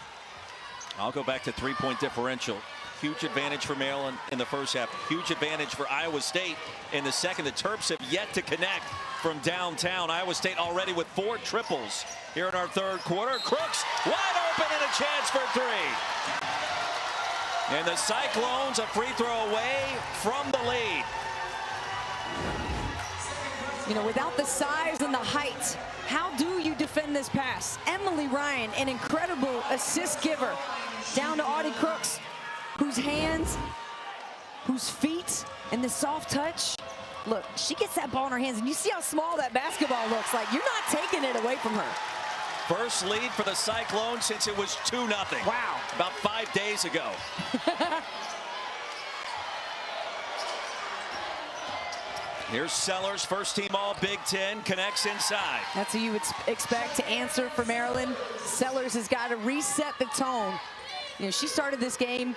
I'll go back to 3-point differential. Huge advantage for Maryland in the first half. Huge advantage for Iowa State in the second. The Terps have yet to connect from downtown. Iowa State already with 4 triples here in our third quarter. Crooks wide open and a chance for 3. And the Cyclones a free throw away from the lead. You know, without the size and the height, how do you defend this pass? Emily Ryan, an incredible assist giver, down to Audie Crooks, whose hands, whose feet, and the soft touch. Look, she gets that ball in her hands, and you see how small that basketball looks like. You're not taking it away from her. First lead for the Cyclones since it was 2-0. Wow. About 5 days ago. Here's Sellers, first team all Big Ten, connects inside. That's who you would expect to answer for Maryland. Sellers has got to reset the tone. You know, she started this game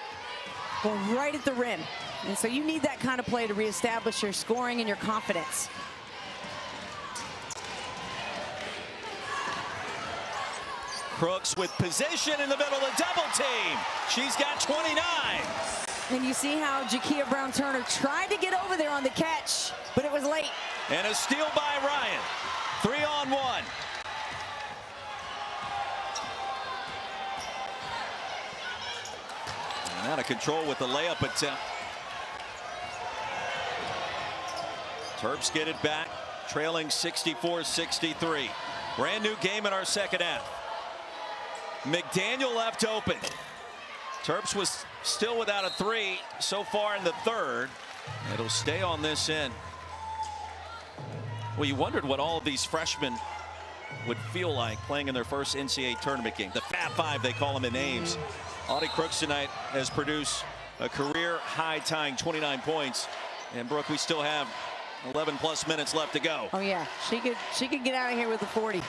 going right at the rim. And so you need that kind of play to reestablish your scoring and your confidence. Crooks with position in the middle of the double team. She's got 29. And you see how Jakia Brown-Turner tried to get over there on the catch, but it was late. And a steal by Ryan. 3-on-1. And out of control with the layup attempt. Terps get it back, trailing 64-63. Brand new game in our second half. McDaniel left open. Terps was still without a 3 so far in the third. It'll stay on this end. Well, you wondered what all of these freshmen would feel like playing in their first NCAA tournament game. The Fab Five, they call them in names. Audie Crooks tonight has produced a career high tying 29 points. And Brooke, we still have 11 plus minutes left to go. Oh yeah, she could get out of here with a 40.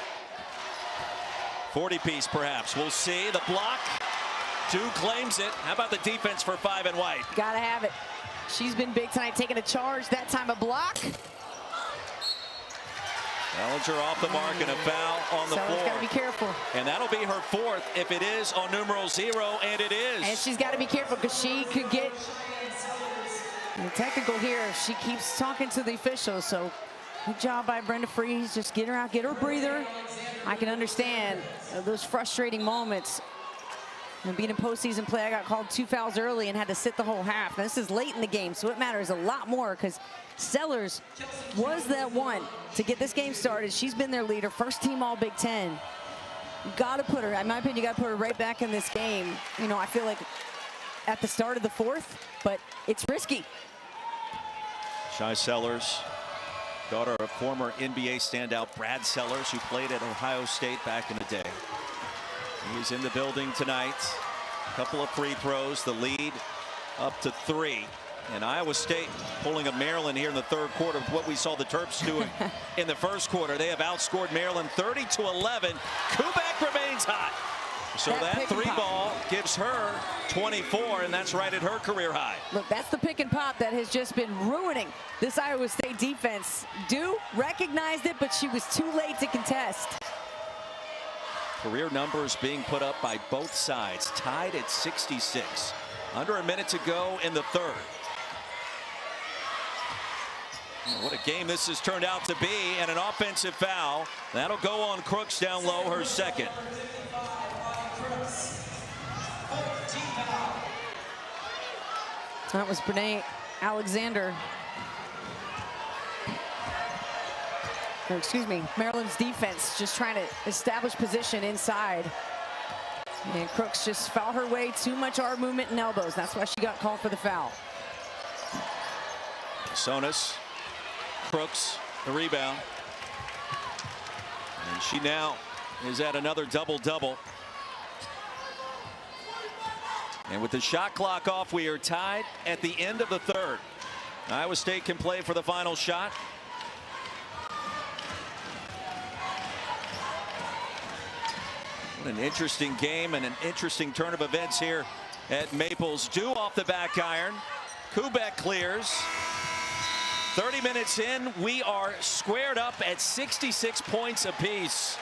40 piece perhaps. We'll see. The block. 2 claims it. How about the defense for 5 and white? Gotta have it. She's been big tonight, taking a charge. That time a block. Ballinger off the mark and a foul on the floor. Got to be careful. And that'll be her 4th if it is on numeral 0, and it is. And she's got to be careful because she could get technical here. She keeps talking to the officials, so good job by Brenda Freeze. Just get her out, get her a breather. I can understand those frustrating moments. And being in postseason play, I got called 2 fouls early and had to sit the whole half. Now, this is late in the game, so it matters a lot more because Sellers was that one to get this game started. She's been their leader, first team all Big Ten. You got to put her, in my opinion, you got to put her right back in this game. You know, I feel like at the start of the 4th, but it's risky. Shy Sellers, daughter of former NBA standout Brad Sellers, who played at Ohio State back in the day. He's in the building tonight. A couple of free throws, the lead up to 3. And Iowa State pulling up Maryland here in the third quarter with what we saw the Terps doing in the first quarter. They have outscored Maryland 30-11. Kubek remains hot. So that 3-ball gives her 24, and that's right at her career high. Look, that's the pick and pop that has just been ruining this Iowa State defense. Dew recognized it, but she was too late to contest. Career numbers being put up by both sides, tied at 66. Under a minute to go in the third. What a game this has turned out to be, and an offensive foul. That'll go on Crooks down low, her 2nd. That was Brene Alexander. Or excuse me, Maryland's defense just trying to establish position inside. And Crooks just fouled her way, too much arm movement and elbows. That's why she got called for the foul. Sonis, Crooks, the rebound. And she now is at another double-double. And with the shot clock off, we are tied at the end of the third. Iowa State can play for the final shot. What an interesting game and an interesting turn of events here at Maples. Due off the back iron. Kubek clears. 30 minutes in, we are squared up at 66 points apiece.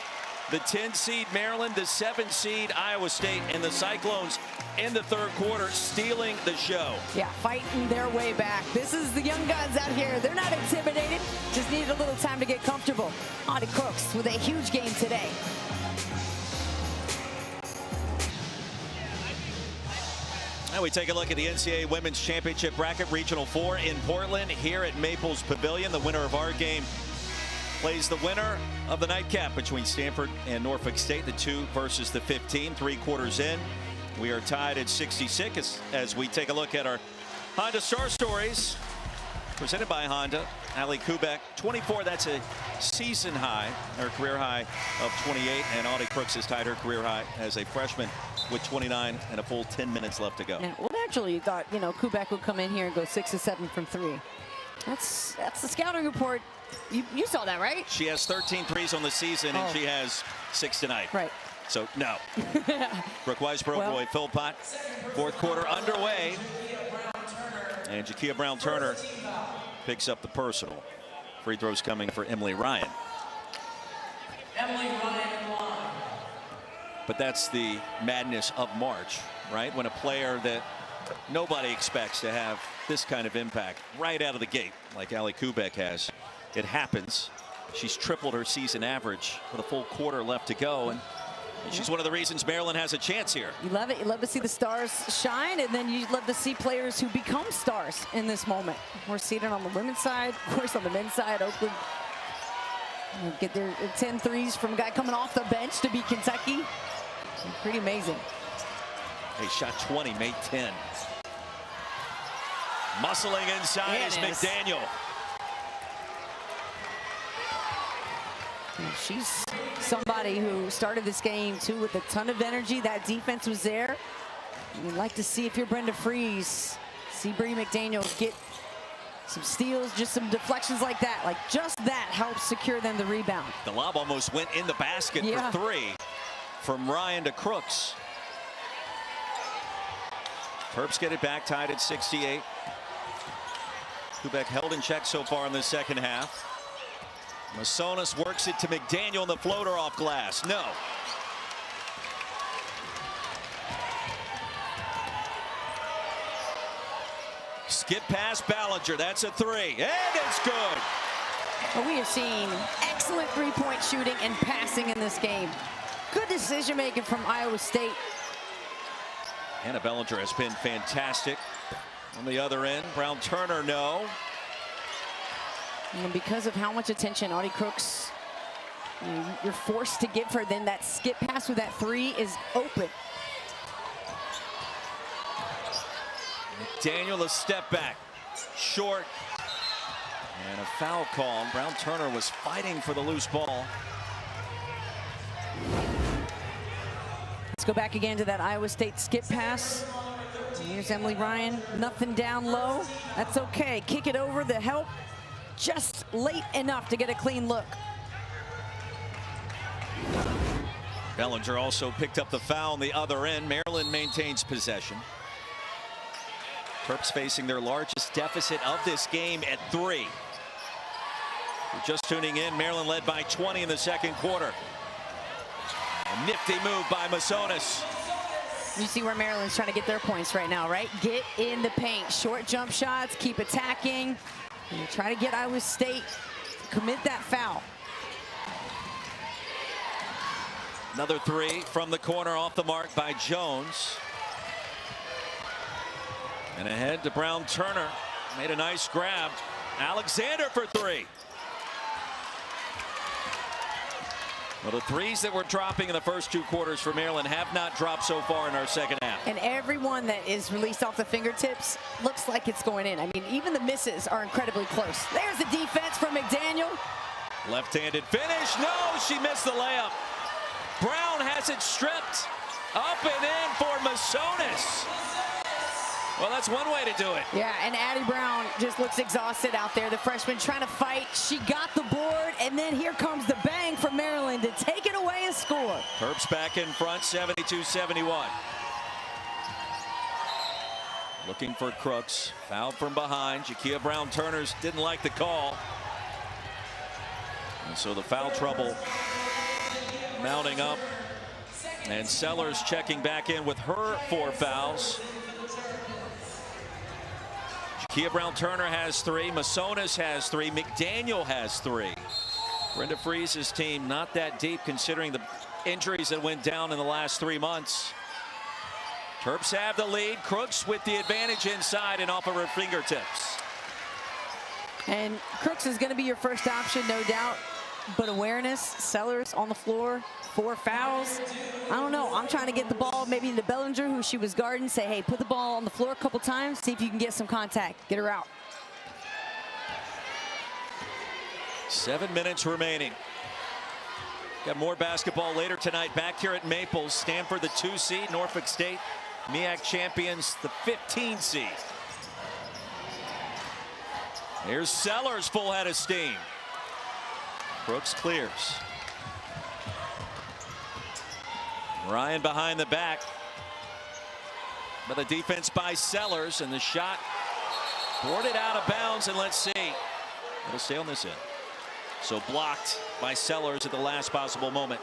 The 10 seed Maryland, the 7 seed Iowa State, and the Cyclones in the third quarter stealing the show. Yeah, fighting their way back. This is the young guns out here. They're not intimidated, just needed a little time to get comfortable. Audie Crooks with a huge game today. Now we take a look at the NCAA Women's Championship Bracket Regional 4 in Portland here at Maples Pavilion. The winner of our game plays the winner of the nightcap between Stanford and Norfolk State, the 2 versus the 15. 3 quarters in, we are tied at 66 as we take a look at our Honda Star Stories presented by Honda. Ali Kubek, 24. That's a season high, or career high of 28. And Audie Crooks has tied her career high as a freshman with 29 and a full 10 minutes left to go. Yeah, well, naturally, you thought, Kubek would come in here and go 6 of 7 from 3. That's the scouting report. You saw that, right? She has 13 threes on the season, and she has 6 tonight. Right. So, no. Brooke Weisbrod, Roy Philpott. Fourth quarter underway. And Jakia Brown-Turner picks up the personal. Free throws coming for Emily Ryan. But that's the madness of March, right? When a player that nobody expects to have this kind of impact right out of the gate, like Ali Kubek has, it happens. She's tripled her season average with a full quarter left to go, and she's one of the reasons Maryland has a chance here. You love it. You love to see the stars shine, and then you love to see players who become stars in this moment. We're seeing it on the women's side, of course, on the men's side. Oakland get their 10 threes from a guy coming off the bench to beat Kentucky. Pretty amazing. Hey, shot 20, made 10. Muscling inside is McDaniel. She's somebody who started this game, too, with a ton of energy. That defense was there. You'd like to see, if you're Brenda Freeze, see Bree McDaniel get some steals, just some deflections like that. Like, just that helps secure them the rebound. The lob almost went in the basket for 3 from Ryan to Crooks. Terps get it back, tied at 68. Kubek held in check so far in the second half. Masonis works it to McDaniel, and the floater off glass. No. Skip past Ballinger. That's a 3. And it's good. Well, we have seen excellent three-point shooting and passing in this game. Good decision-making from Iowa State. Hannah Bellinger has been fantastic. On the other end, Brown-Turner, no. And because of how much attention Audie Crooks, you're forced to give her, then that skip pass with that 3 is open. McDaniel, a step back. Short. And a foul call. Brown-Turner was fighting for the loose ball. Let's go back again to that Iowa State skip pass. Here's Emily Ryan. Nothing down low. That's okay. Kick it over. The help just late enough to get a clean look. Bellinger also picked up the foul on the other end. Maryland maintains possession. Terps facing their largest deficit of this game at 3. We're just tuning in. Maryland led by 20 in the second quarter. A nifty move by Masonis. You see where Maryland's trying to get their points right now, right? Get in the paint. Short jump shots. Keep attacking. And try to get Iowa State to commit that foul. Another 3 from the corner, off the mark by Jones. And ahead to Brown-Turner. Made a nice grab. Alexander for 3. Well, the threes that were dropping in the first 2 quarters for Maryland have not dropped so far in our second half. And every one that is released off the fingertips looks like it's going in. I mean, even the misses are incredibly close. There's the defense from McDaniel. Left-handed finish. No, she missed the layup. Brown has it stripped. Up and in for Masonis. Well, that's one way to do it. Yeah, and Addie Brown just looks exhausted out there. The freshman trying to fight. She got the board, and then here comes the bang from Maryland to take it away and score. Terps back in front, 72-71. Looking for Crooks. Foul from behind. Jakia Brown-Turner's didn't like the call. And so the foul trouble mounting up. And Sellers checking back in with her 4 fouls. Jakia Brown-Turner has 3. Masonis has 3. McDaniel has 3. Brenda Freese's team not that deep considering the injuries that went down in the last 3 months. Terps have the lead. Crooks with the advantage inside and off of her fingertips. And Crooks is going to be your first option, no doubt. But awareness, Sellers on the floor, 4 fouls. I don't know. I'm trying to get the ball maybe into Bellinger, who she was guarding. Say, hey, put the ball on the floor a couple times. See if you can get some contact. Get her out. 7 minutes remaining. Got more basketball later tonight back here at Maples. Stanford, the 2 seed. Norfolk State, MEAC champions, the 15 seed. Here's Sellers, full head of steam. Crooks clears. Ryan behind the back. But the defense by Sellers, and the shot boarded out of bounds, and let's see. It'll stay on this end. So blocked by Sellers at the last possible moment.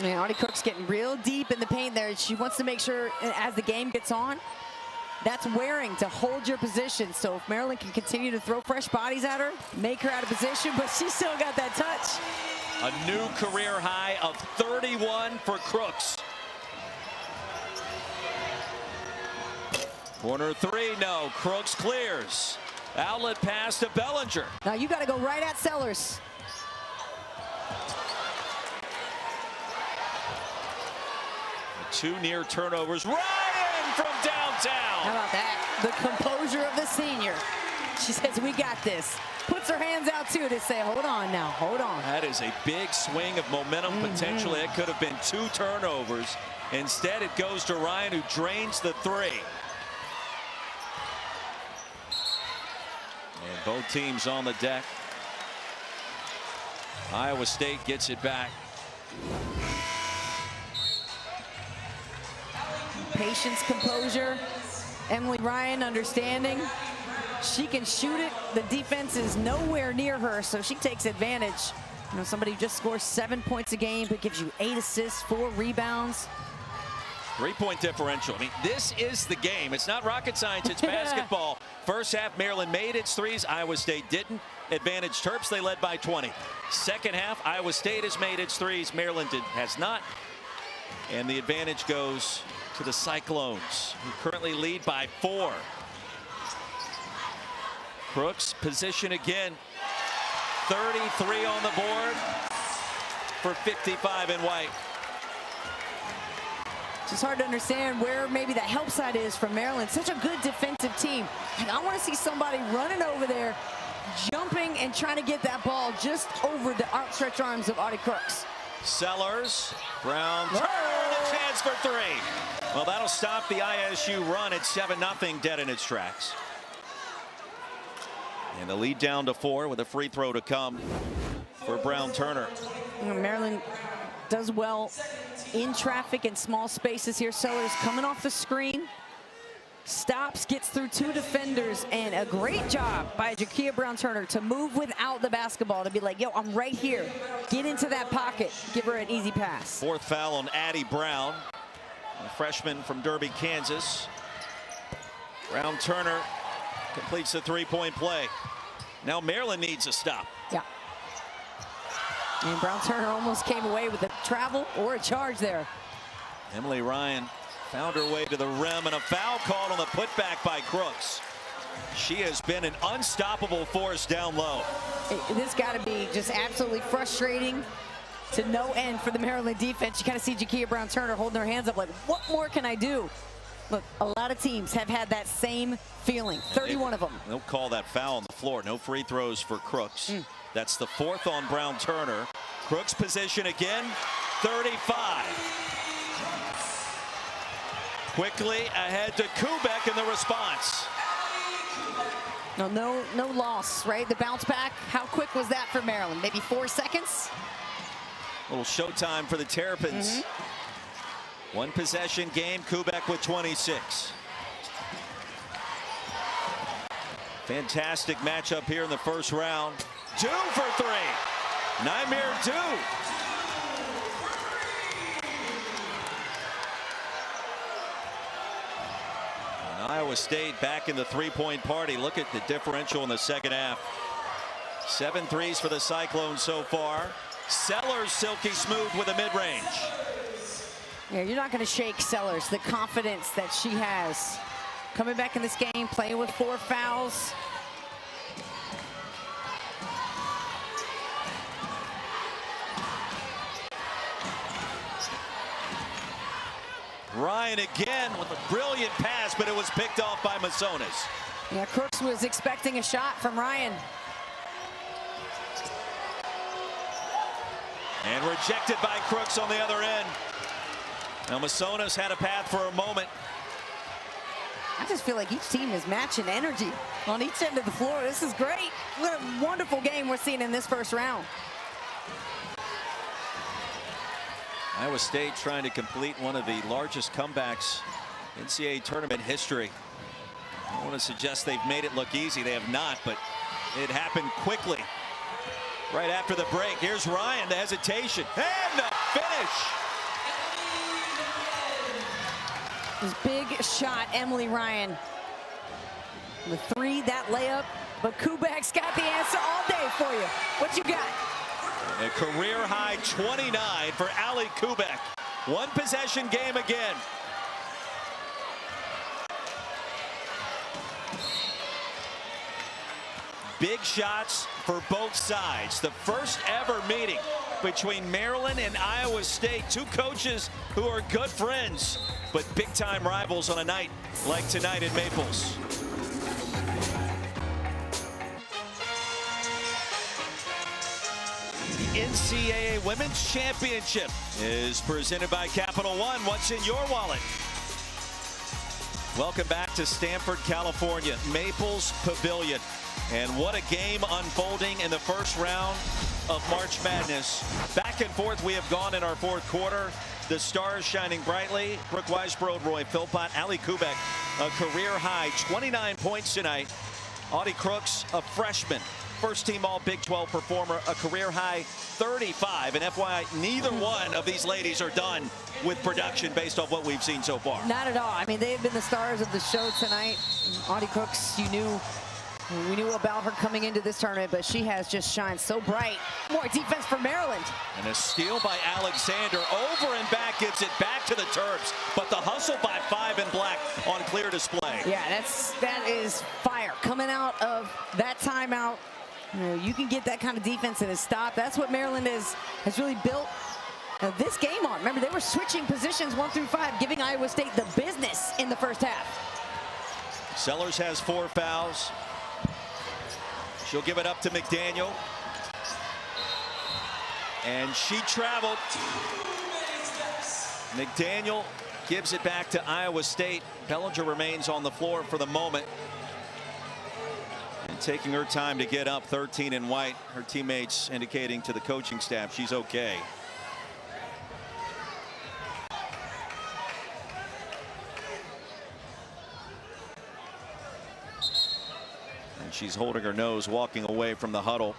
Yeah, Audie Crooks getting real deep in the paint there. She wants to make sure as the game gets on, that's wearing to hold your position. So if Maryland can continue to throw fresh bodies at her, make her out of position, but she still got that touch. A new career high of 31 for Crooks. Corner 3, no. Crooks clears. Outlet pass to Bellinger. Now you got to go right at Sellers. The 2 near turnovers. Ryan from downtown. How about that? The composure of the senior. She says, we got this. Puts her hands out too to say, hold on now, hold on. That is a big swing of momentum potentially. It could have been 2 turnovers. Instead, it goes to Ryan, who drains the 3. And both teams on the deck. Iowa State gets it back. Patience, composure. Emily Ryan understanding. She can shoot it. The defense is nowhere near her, so she takes advantage. You know, somebody who just scores 7 points a game, but gives you 8 assists, 4 rebounds. 3-point differential. I mean, this is the game. It's not rocket science, it's basketball. First half, Maryland made its 3s. Iowa State didn't. Advantage Terps, they led by 20. Second half, Iowa State has made its 3s. Maryland has not. And the advantage goes to the Cyclones, who currently lead by 4. Crooks position again. 33 on the board for 55 in white. It's just hard to understand where maybe the help side is from Maryland. Such a good defensive team. And I want to see somebody running over there, jumping and trying to get that ball just over the outstretched arms of Audie Crooks. Sellers, Brown, turn, a chance for 3. Well, that'll stop the ISU run at 7-0, dead in its tracks. And the lead down to 4 with a free throw to come for Brown-Turner. Maryland does well in traffic and small spaces here. Sellers coming off the screen, stops, gets through 2 defenders, and a great job by Jakia Brown-Turner to move without the basketball, to be like, yo, I'm right here. Get into that pocket. Give her an easy pass. 4th foul on Addie Brown, a freshman from Derby, Kansas. Brown-Turner completes the 3-point play. Now Maryland needs a stop. Yeah. And Brown-Turner almost came away with a travel or a charge there. Emily Ryan found her way to the rim, and a foul called on the putback by Crooks. She has been an unstoppable force down low. This got to be just absolutely frustrating to no end for the Maryland defense. You kind of see Jakia Brown-Turner holding her hands up like, what more can I do? Look, a lot of teams have had that same feeling. 31 of them. They'll call that foul on the floor. No free throws for Crooks. That's the 4th on Brown-Turner. Crooks position again, 35. Quickly ahead to Kubek in the response. No loss, right? The bounce back. How quick was that for Maryland? Maybe 4 seconds? A little showtime for the Terrapins. One possession game, Kubek with 26. Fantastic matchup here in the first round. Due for three. Nymir Due. And Iowa State back in the three-point party. Look at the differential in the second half. 7 threes for the Cyclones so far. Sellers silky smooth with a mid-range. Yeah, you're not going to shake Sellers. The confidence that she has. Coming back in this game, playing with 4 fouls. Ryan again with a brilliant pass, but it was picked off by Masonis. Yeah, Crooks was expecting a shot from Ryan. And rejected by Crooks on the other end. Now Masonis had a path for a moment. I just feel like each team is matching energy on each end of the floor. This is great. What a wonderful game we're seeing in this first round. Iowa State trying to complete one of the largest comebacks in NCAA tournament history. I don't want to suggest they've made it look easy. They have not, but it happened quickly. Right after the break, here's Ryan, the hesitation, and the finish. This big shot, Emily Ryan. The three, that layup, but Kubek's got the answer all day for you. What you got? A career-high 29 for Ali Kubek. One possession game again. Big shots for both sides. The first ever meeting between Maryland and Iowa State. Two coaches who are good friends, but big-time rivals on a night like tonight in Maples. The NCAA Women's Championship is presented by Capital One. What's in your wallet? Welcome back to Stanford, California, Maples Pavilion. And what a game unfolding in the first round of March Madness. Back and forth we have gone in our fourth quarter. The stars shining brightly. Brooke Weisbrod, Roy Philpott, Ali Kubek, a career high 29 points tonight. Audie Crooks, a freshman, first team all Big 12 performer, a career high 35. And FYI, neither one of these ladies are done with production based off what we've seen so far. Not at all. I mean, they have been the stars of the show tonight. Audie Crooks, we knew about her coming into this tournament, but she has just shined so bright. More defense for Maryland. And a steal by Alexander. Over and back, gives it back to the Terps. But the hustle by 5 in black on clear display. Yeah, that is fire. Coming out of that timeout, you can get that kind of defense and a stop. That's what Maryland has really built this game on. Remember, they were switching positions 1 through 5, giving Iowa State the business in the first half. Sellers has 4 fouls. She'll give it up to McDaniel. And she traveled. McDaniel gives it back to Iowa State. Bellinger remains on the floor for the moment. And taking her time to get up, 13 in white. Her teammates indicating to the coaching staff she's okay. And she's holding her nose, walking away from the huddle.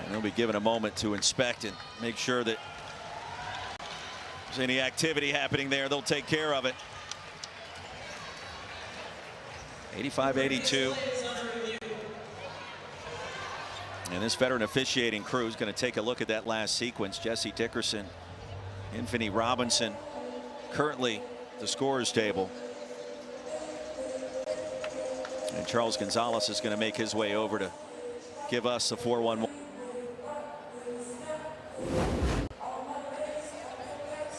And they'll be given a moment to inspect and make sure that if there's any activity happening there, they'll take care of it. 85-82. And this veteran officiating crew is going to take a look at that last sequence. Jesse Dickerson, Infinity Robinson, currently the scorer's table. And Charles Gonzalez is going to make his way over to give us a 4-1.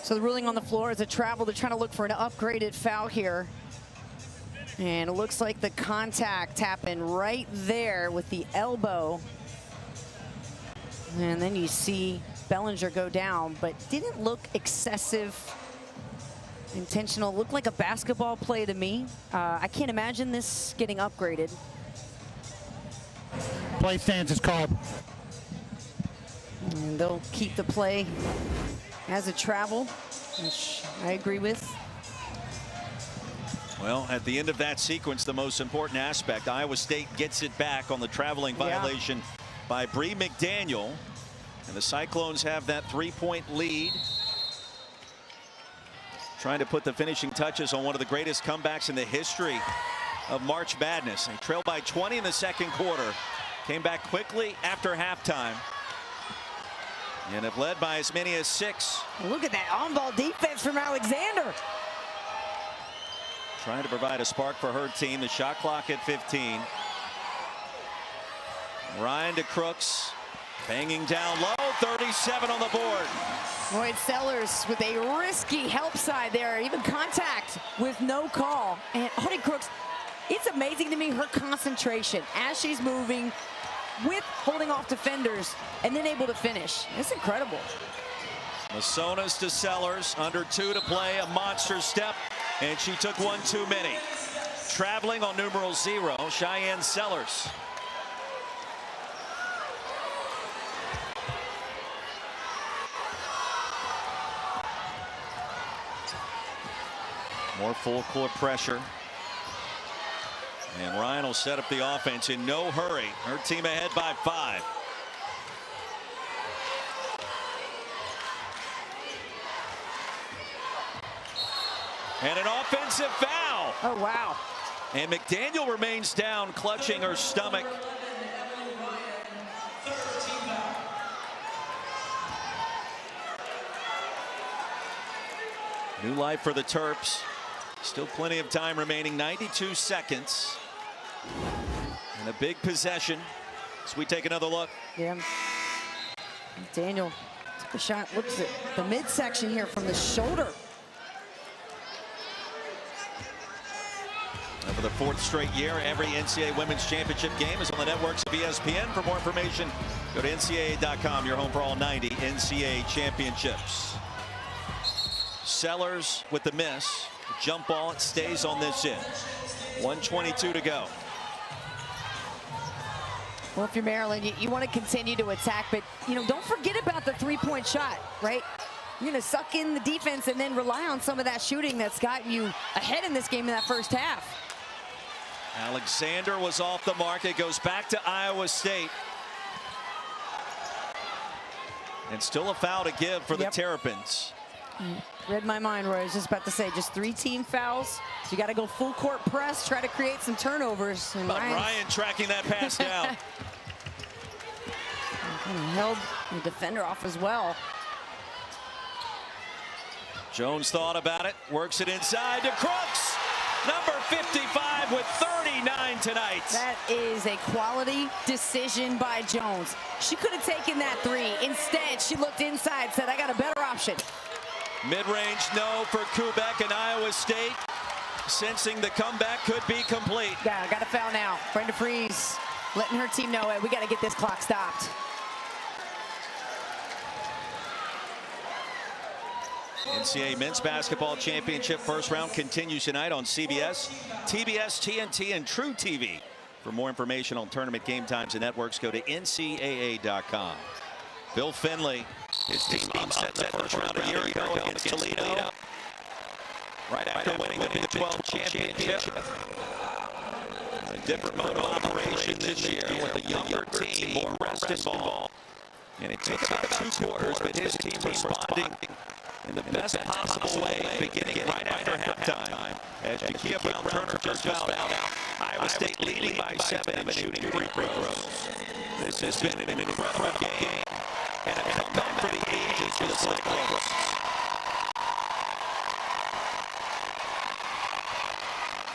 So the ruling on the floor is a travel. They're trying to look for an upgraded foul here. And it looks like the contact happened right there with the elbow. And then you see Bellinger go down, but didn't look excessive Intentional, looked like a basketball play to me. I can't imagine this getting upgraded. Play stance is called. And they'll keep the play as a travel, which I agree with. Well, at the end of that sequence, the most important aspect, Iowa State gets it back on the traveling violation by Bree McDaniel. And the Cyclones have that 3-point lead. Trying to put the finishing touches on one of the greatest comebacks in the history of March Madness. They trailed by 20 in the second quarter. Came back quickly after halftime. And have led by as many as 6. Look at that on-ball defense from Alexander. Trying to provide a spark for her team. The shot clock at 15. Ryan to Crooks. Banging down low. 37 on the board. Lloyd Sellers with a risky help side there. Even contact with no call. And Audie Crooks, it's amazing to me her concentration as she's moving with holding off defenders and then able to finish. It's incredible. Masonas to Sellers. Under 2 to play. A monster step. And she took one too many. Traveling on numeral 0, Cheyenne Sellers. More full court pressure. And Ryan will set up the offense in no hurry. Her team ahead by 5. And an offensive foul. Oh, wow. And McDaniel remains down, clutching her stomach. New life for the Terps. Still plenty of time remaining, 92 seconds. And a big possession as we take another look. Yeah. Daniel took a shot, looks at the midsection here from the shoulder. And for the 4th straight year, every NCAA Women's Championship game is on the networks of ESPN. For more information, go to NCAA.com, your home for all 90 NCAA championships. Sellers with the miss. Jump ball, it stays on this end. 1:22 to go. Well, if you're Maryland, you want to continue to attack, but, you know, don't forget about the 3-point shot, right? You're going to suck in the defense and then rely on some of that shooting that's got you ahead in this game in that first half. Alexander was off the mark. It goes back to Iowa State. And still a foul to give for the Terrapins. Read my mind, Roy. I was just about to say, just 3 team fouls. So you got to go full court press, try to create some turnovers. And but Ryan tracking that pass down. Kind of held the defender off as well. Jones thought about it, works it inside to Crooks. Number 55 with 39 tonight. That is a quality decision by Jones. She could have taken that 3. Instead, she looked inside, said, I got a better option. Mid-range no for Kubek and Iowa State. Sensing the comeback could be complete. Yeah, got a foul now. Brenda Freeze letting her team know, we got to get this clock stopped. NCAA Men's Basketball Championship first round continues tonight on CBS, TBS, TNT, and True TV. For more information on tournament game times and networks, go to NCAA.com. Bill Finley, his team upset the first round a year ago against Toledo. Right after winning the Big 12 championship. A different mode of operation this year with a younger team, more rest involved. And it took about 2 quarters, but his team responding in the best possible way, beginning right after halftime. As Jakia Brown-Turner just fouled out. Iowa State leading by 7 and shooting free throws. This has been an incredible game. And a comeback for the ages for the Cyclones.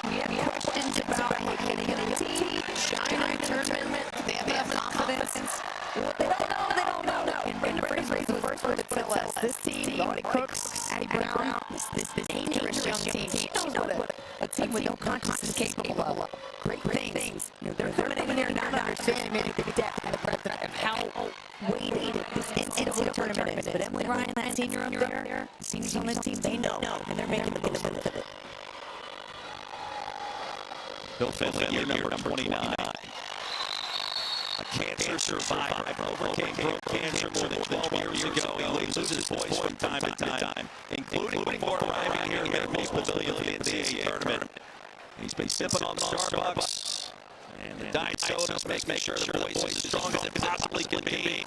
We have questions about hitting a team, shine in tournament. They have confidence. They don't know. And Brenda Freeze was the first one to tell us this team, Audie Crooks, Addie Brown, this dangerous young team. She knows what a team with no conscience is capable of. Great things. You know, they're coming in here not understanding maybe the depth and the breadth of how weighted this NCAA tournament is. But Emily Ryan, that senior up there, seniors on this team, they know, and they're making the most of it. Bill Finley, year number 29. A cancer survivor, overcame throat cancer more than 12 years ago. He loses his voice from time to time, including before arriving here at Maples Pavilion for the NCAA tournament. He's been sipping on Starbucks and the diet sodas, making sure the voice is as strong as it possibly can be.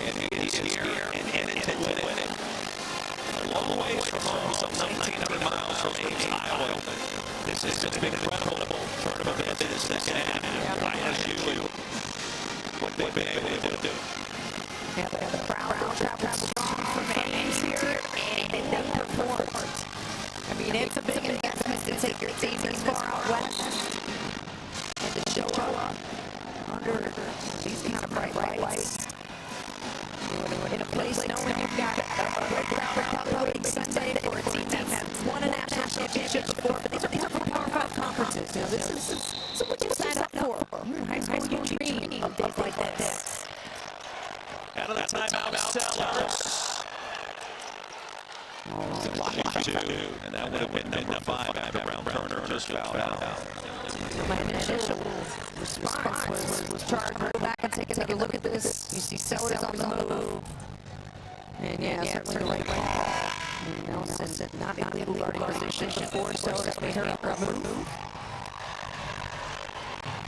And he is here and headed to win it. A long way from home, some 1,900 miles from Ames, Iowa. This is an incredible tournament event in the second half. ISU, what they've been able to do. Yeah, the crowd travels strong from Ames here, and they performed. I mean, it's a big investment to take your team this far out west and to show up under these kind of bright lights. In a place knowing you've got a great crowd probably Sunday for a team that has won a national championship before, but these are from Power 5 conferences. You know, this is what you sign up for. High school, you dream of days like this. Out of the timeout, Sellers. And that would have been number 5 after Brown Turner just fouled out. My initial response was charged. Go back and take a look at this. You see Sellers on the move. And yeah, certainly the right call. Nelson not in legal guarding position for Sellers. Made her move.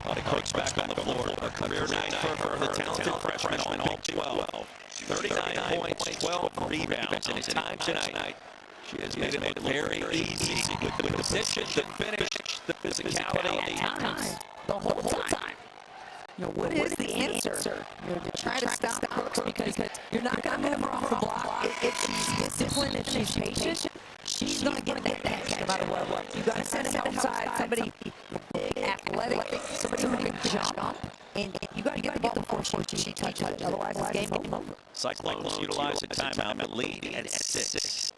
Audie Cook's back on the floor. A career night for the talented freshman on all 12. 39 points, 12 rebounds in his time tonight. She has made it look very easy with the position, the finish, the physicality. The whole time. You know, what is the answer? You know, to try to stop Crooks because you're not going to move her off the block. If she's disciplined, if she's patient, she's going to get that catch no matter what. You got to send it outside. Somebody big, athletic, somebody who can jump. And you got to get the ball before she touches it. Otherwise, it's game over. Cyclones utilize a timeout and lead at 6.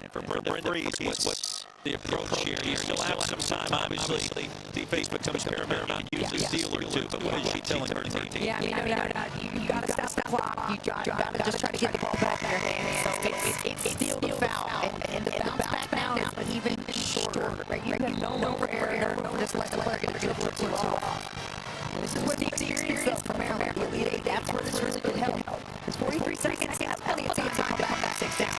And for Brenda Reed, what's the approach here? You still have some time, obviously. Defense becomes paramount. You use a steal or two, but what is she telling her team? Yeah, I mean, you got to stop the clock. You got to just try to get the ball back in your hands. So it's steal the foul. And the bounce back now is even shorter. Right? You have no room for error. Just let the player get a dribble or two off. This is where the experience though from Maryland. That's where this really could help. It's 43 seconds. That's plenty of time to come back and 6 down.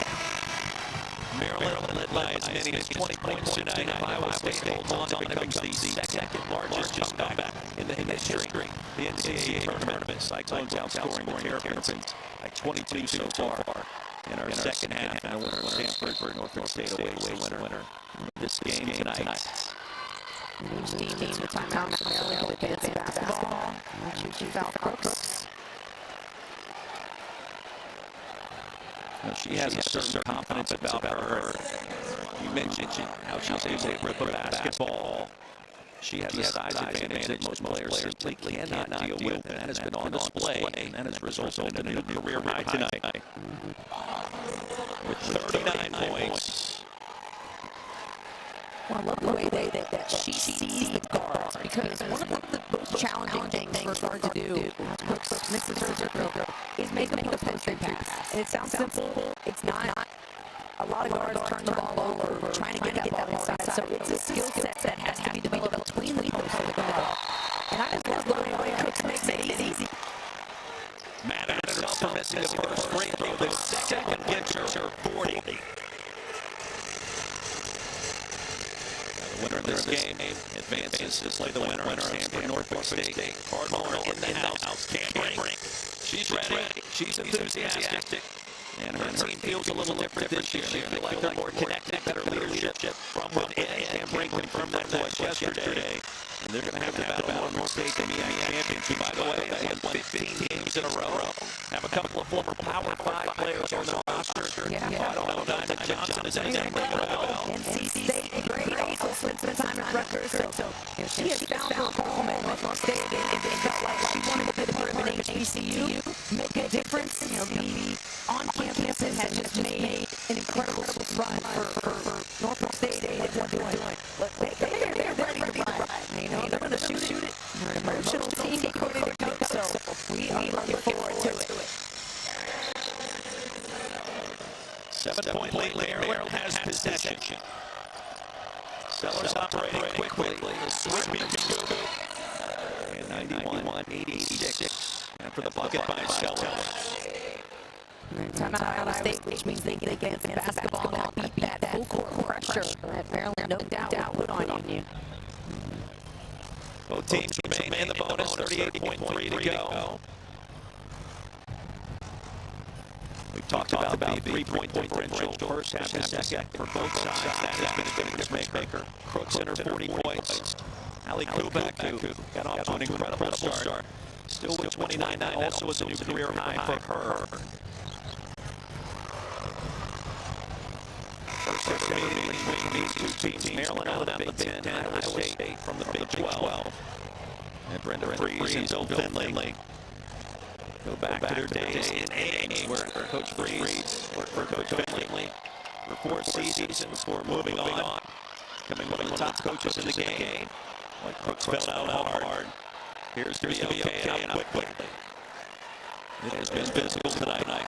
Maryland led by as many as 20 points tonight. If Iowa State holds on, it becomes the second largest comeback in the history. The NCAA tournament. Cyclones outscoring the Terrapins by 22 so far in our second half. And the winner, Stanford, Norfolk State awaits the winner this game tonight. Each team needs a timeout. Maryland advances basketball. She foul Crooks. She has a certain confidence about her. You mentioned how she's able to rip a basketball. She has a size advantage that most players simply cannot deal with, and that has been on display, and that has resulted in a new career high tonight. With 39 points. Well, I love the way that she sees the guards, because one of the most challenging things for a guard to do, Crooks misses her drill, is make a post-entry pass. And it sounds simple. It's not. A lot of guards turn the ball over, trying to get that ball inside. So it's a skill set that has to be developed between the post and the guard. And I just love the way Crooks makes it easy. Mad at herself for missing a first free throw. The second gets her 40. The winner of this game advances to play the winner of Stanford Norfolk State. Cardinal in the house. Cameron. She's ready. She's enthusiastic. And her team feels a little different this year. They feel like they're more connected, better leadership from within. Cameron confirmed that to us yesterday. And they're going to have to battle one more state in the championship. By the way, they won 15 games in a row. Have a couple of former Power 5 players on their roster. Yeah. I don't know, Diamond Johnson is anything but well. NC State great, also spent some time at Rutgers. So she has found her home at North State, and they felt like she wanted to eliminate HBCU, make a difference, be on campus, and has just made an incredible run for Norfolk State. They're ready to run. They're going to shoot it. They're an emotional team, ready to go. So we are looking forward to it. 7-point lead. Maryland has possession. Sellers operating quickly. A sweeping move. And 91-86 after the bucket by Sellers. Timeout Iowa State, which means they can advance the basketball and beat that full court pressure that Maryland no doubt would on you. Both teams remain in the bonus. 38.3 to go. We've talked about the three-point differential. First half and second for both sides. That has been a difference maker. Crooks in her 40 points. Ali Kubak, who got off to an incredible start. Still with 29. That also was a new career high for her. First ever meeting between these two teams. Maryland out of the Big Ten, Iowa State from the Big 12. And Brenda Freeze and Bill Finley go back to their days in Ames, where Coach Freeze worked for Coach Finley for 4 seasons before moving on, becoming one of the top coaches in the game. Like Crooks fell out hard. Here's to be okay and up quickly. It has been physical tonight.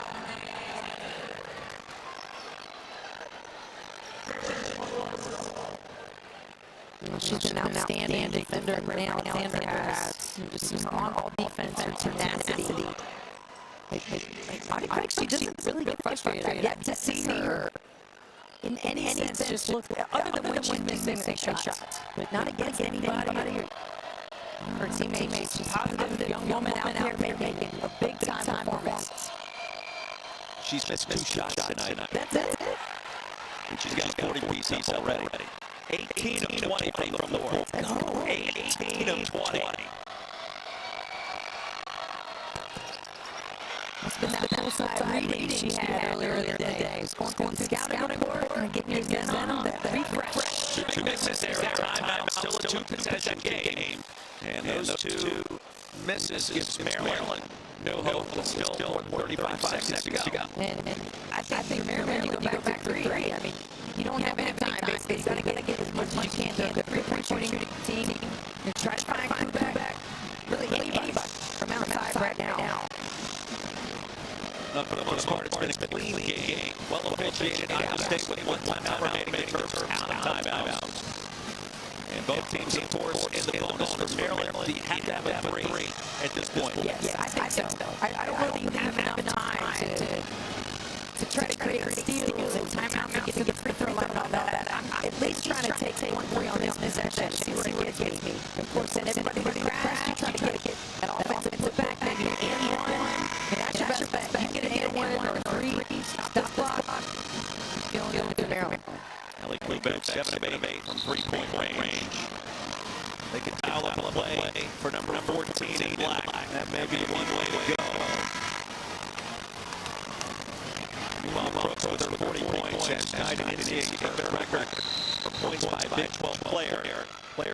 She's been an outstanding defender. Renee Alexander has just on all defense and tenacity. She doesn't really get frustrated. I've yet to see her in any sense just look, other than when she's missing shots, but not against anybody. Her teammates, she's a positive young woman out there making a big-time performance. She's missed 2 shots tonight. That's it. And she's got 40 pieces already. 18 of 20 from the floor. 18 of 20. It's been that full-side reading she had earlier in the day. Going through the scouting report and getting your gun on that refresh. 2 misses there. Timeout. Still a 2-possession game. And those 2 misses gives Maryland no hope. Still more than 35 seconds to go. And I think Maryland, you go back to 3. I mean, you don't have any time, basically. You got to get as much as you can to a good three-point shooting team. You try to find Kubak. Really anybody from outside right now. For the most part, it's been a clean game. Well officiated. Iowa State with 1 timeout remaining. Terps out of timeouts. And both teams, of course, in the bonus for Maryland. You have to have a 3 at this point. Yes, I think so. I don't know that you have enough time to try to create steals and timeout to get to the free throw line and all that. I'm at least trying to take 1-3 on this possession, see where it gets me. Of course, then everybody crash. You try to get that offensive back, maybe an and 1. That's your best bet. You get an and 1 or a 3. Stop block. Feeling good for Maryland. Ali Kubak 7 of 8 from 3-point range. They can dial up a play for number 14 in black. That may be one way to go. Meanwhile, Crooks with her 40 points has tied an NCAA record for points by Big 12 player.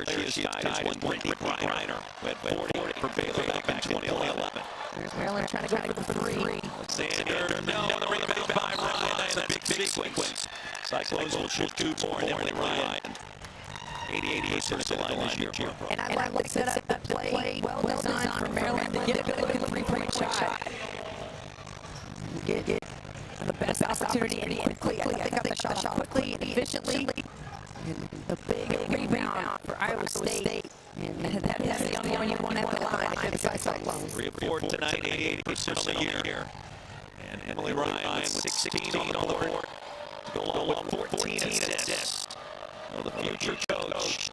She is tied as Brittany Griner, who had 40 for Baylor back in 2011. There's Maryland trying to go for the 3. Alexander, no, the rebound by Ryan. That's a big sequence. Cyclones will shoot 2 more, and Emily Ryan. 88% of the line this year. And I like to set up that play well designed for Maryland to get a good looking 3-point shot. Get the best opportunity and quickly. I think got the shot quickly and efficiently. The big rebound for Iowa State. And that's the only one you want at the line if it's Cyclones. 3 of 4 tonight, 88% on the year. And Emily Ryan with 16 on the board. Go along with 14 assists. Oh, the future coach.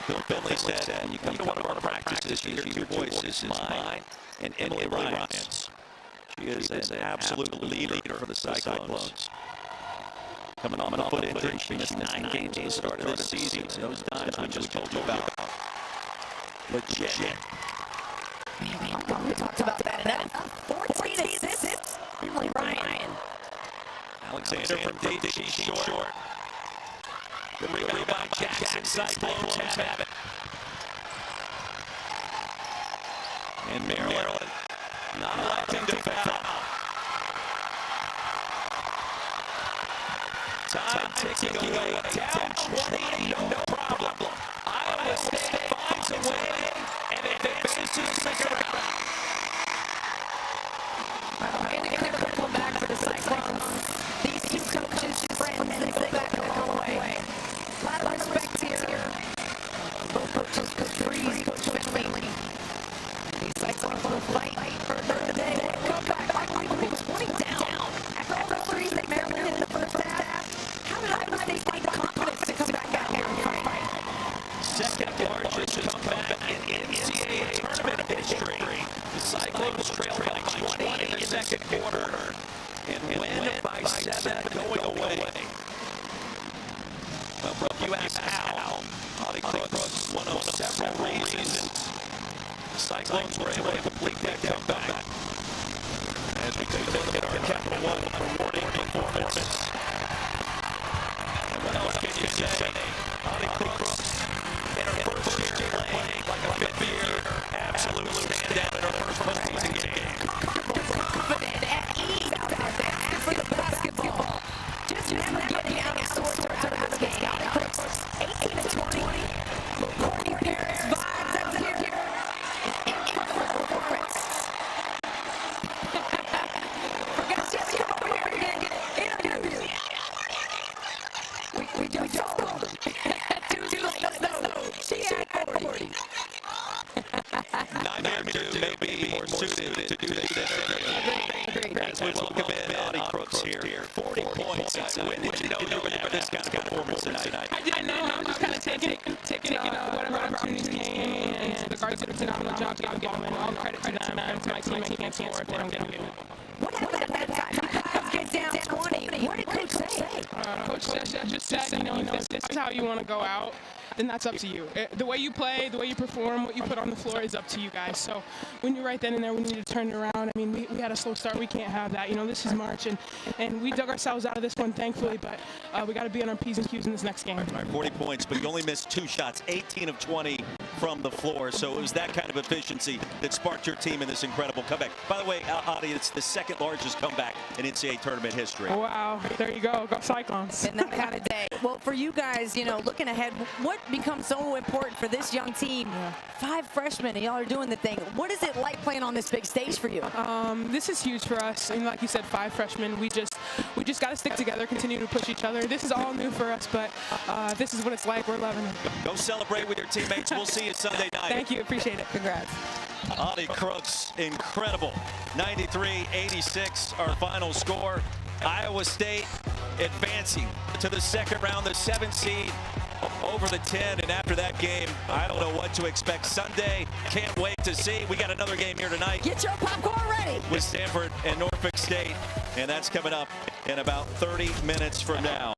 Bill Finley said, when you come to one of our practices, you hear 2 voices, mine and Emily Ryan's. She is an absolute leader for the Cyclones. Coming off a foot injury, she missed 9 games at the start of this season. Those times we just told you about. legit. We talked about that. And that 14 assists. Ryan. Alexander from deep, she's short. Good rebound by Jackson. Cyclones have it. And Maryland not electing to foul. Time ticking away. Down 20, no problem. Iowa State finds a way and advances to the second round. And they're going to come back for the Cyclones. These two coaches, friends, they go back and go away. A lot of respect here. Both coaches, Coach Freeze, Coach Finley. These Cyclones will fight for the day. Come back. I believe it was 20 down. After all those threes that Maryland hit in the first half, how did Iowa State find the confidence to come back out here and fight? Second largest comeback in NCAA tournament history. The Cyclones trail by 20 in the second quarter and win by 7 going away. Well, Brooke, you asked how. Audie Crooks, one of several reasons the Cyclones were able to complete that comeback. As we take a look at our Capital One rewarding performance. And what else can you say? Audie Crooks, in her first year playing like a fifth year, absolute standout in her first postseason game. Confident, at ease out there for the basketball. Just never getting out of sorts or out of the game. Audie Crooks, 18 and 20. Courtney Harris vibes out here. Incredible performance. Forgot to come over here and get interviewed. We told them. To let us know. She had 40. 9-2 may be more suited to do this interview. As we welcome in Audie Crooks here. 40 points. When did you know you were going to have this kind of performance tonight? I didn't know. I was just kind of taking whatever opportunities came, and the guards did a phenomenal job getting going. All credit to them and to my team. I can't score if they don't get it. What happened at that time? You guys get down 20. What did Coach say? Coach just said, if this is how you want to go out, then that's up to you. The way you play, the way you perform, what you put on the floor is up to you guys. So when you're right then and there, we need to turn it around. I mean, we had a slow start. We can't have that. This is March, and we dug ourselves out of this one, thankfully, but we got to be on our P's and Q's in this next game. All right, 40 points, but you only missed 2 shots, 18 of 20 from the floor. So it was that kind of efficiency that sparked your team in this incredible comeback. By the way, Audie, it's the second largest comeback in NCAA tournament history. Wow, there you go. Go Cyclones. And that kind of day. Well, for you guys, looking ahead, what becomes so important for this young team? 5 freshmen, and y'all are doing the thing. What is it like playing on this big stage for you? This is huge for us. And like you said, 5 freshmen. We just got to stick together, continue to push each other. This is all new for us, but this is what it's like. We're loving it. Go celebrate with your teammates. We'll see you Sunday night. Thank you. Appreciate it. Congrats. Audie Crooks, incredible. 93-86, our final score. Iowa State advancing to the second round, the 7th seed over the 10. And after that game, I don't know what to expect Sunday. Can't wait to see. We got another game here tonight. Get your popcorn ready. With Stanford and Norfolk State. And that's coming up in about 30 minutes from now.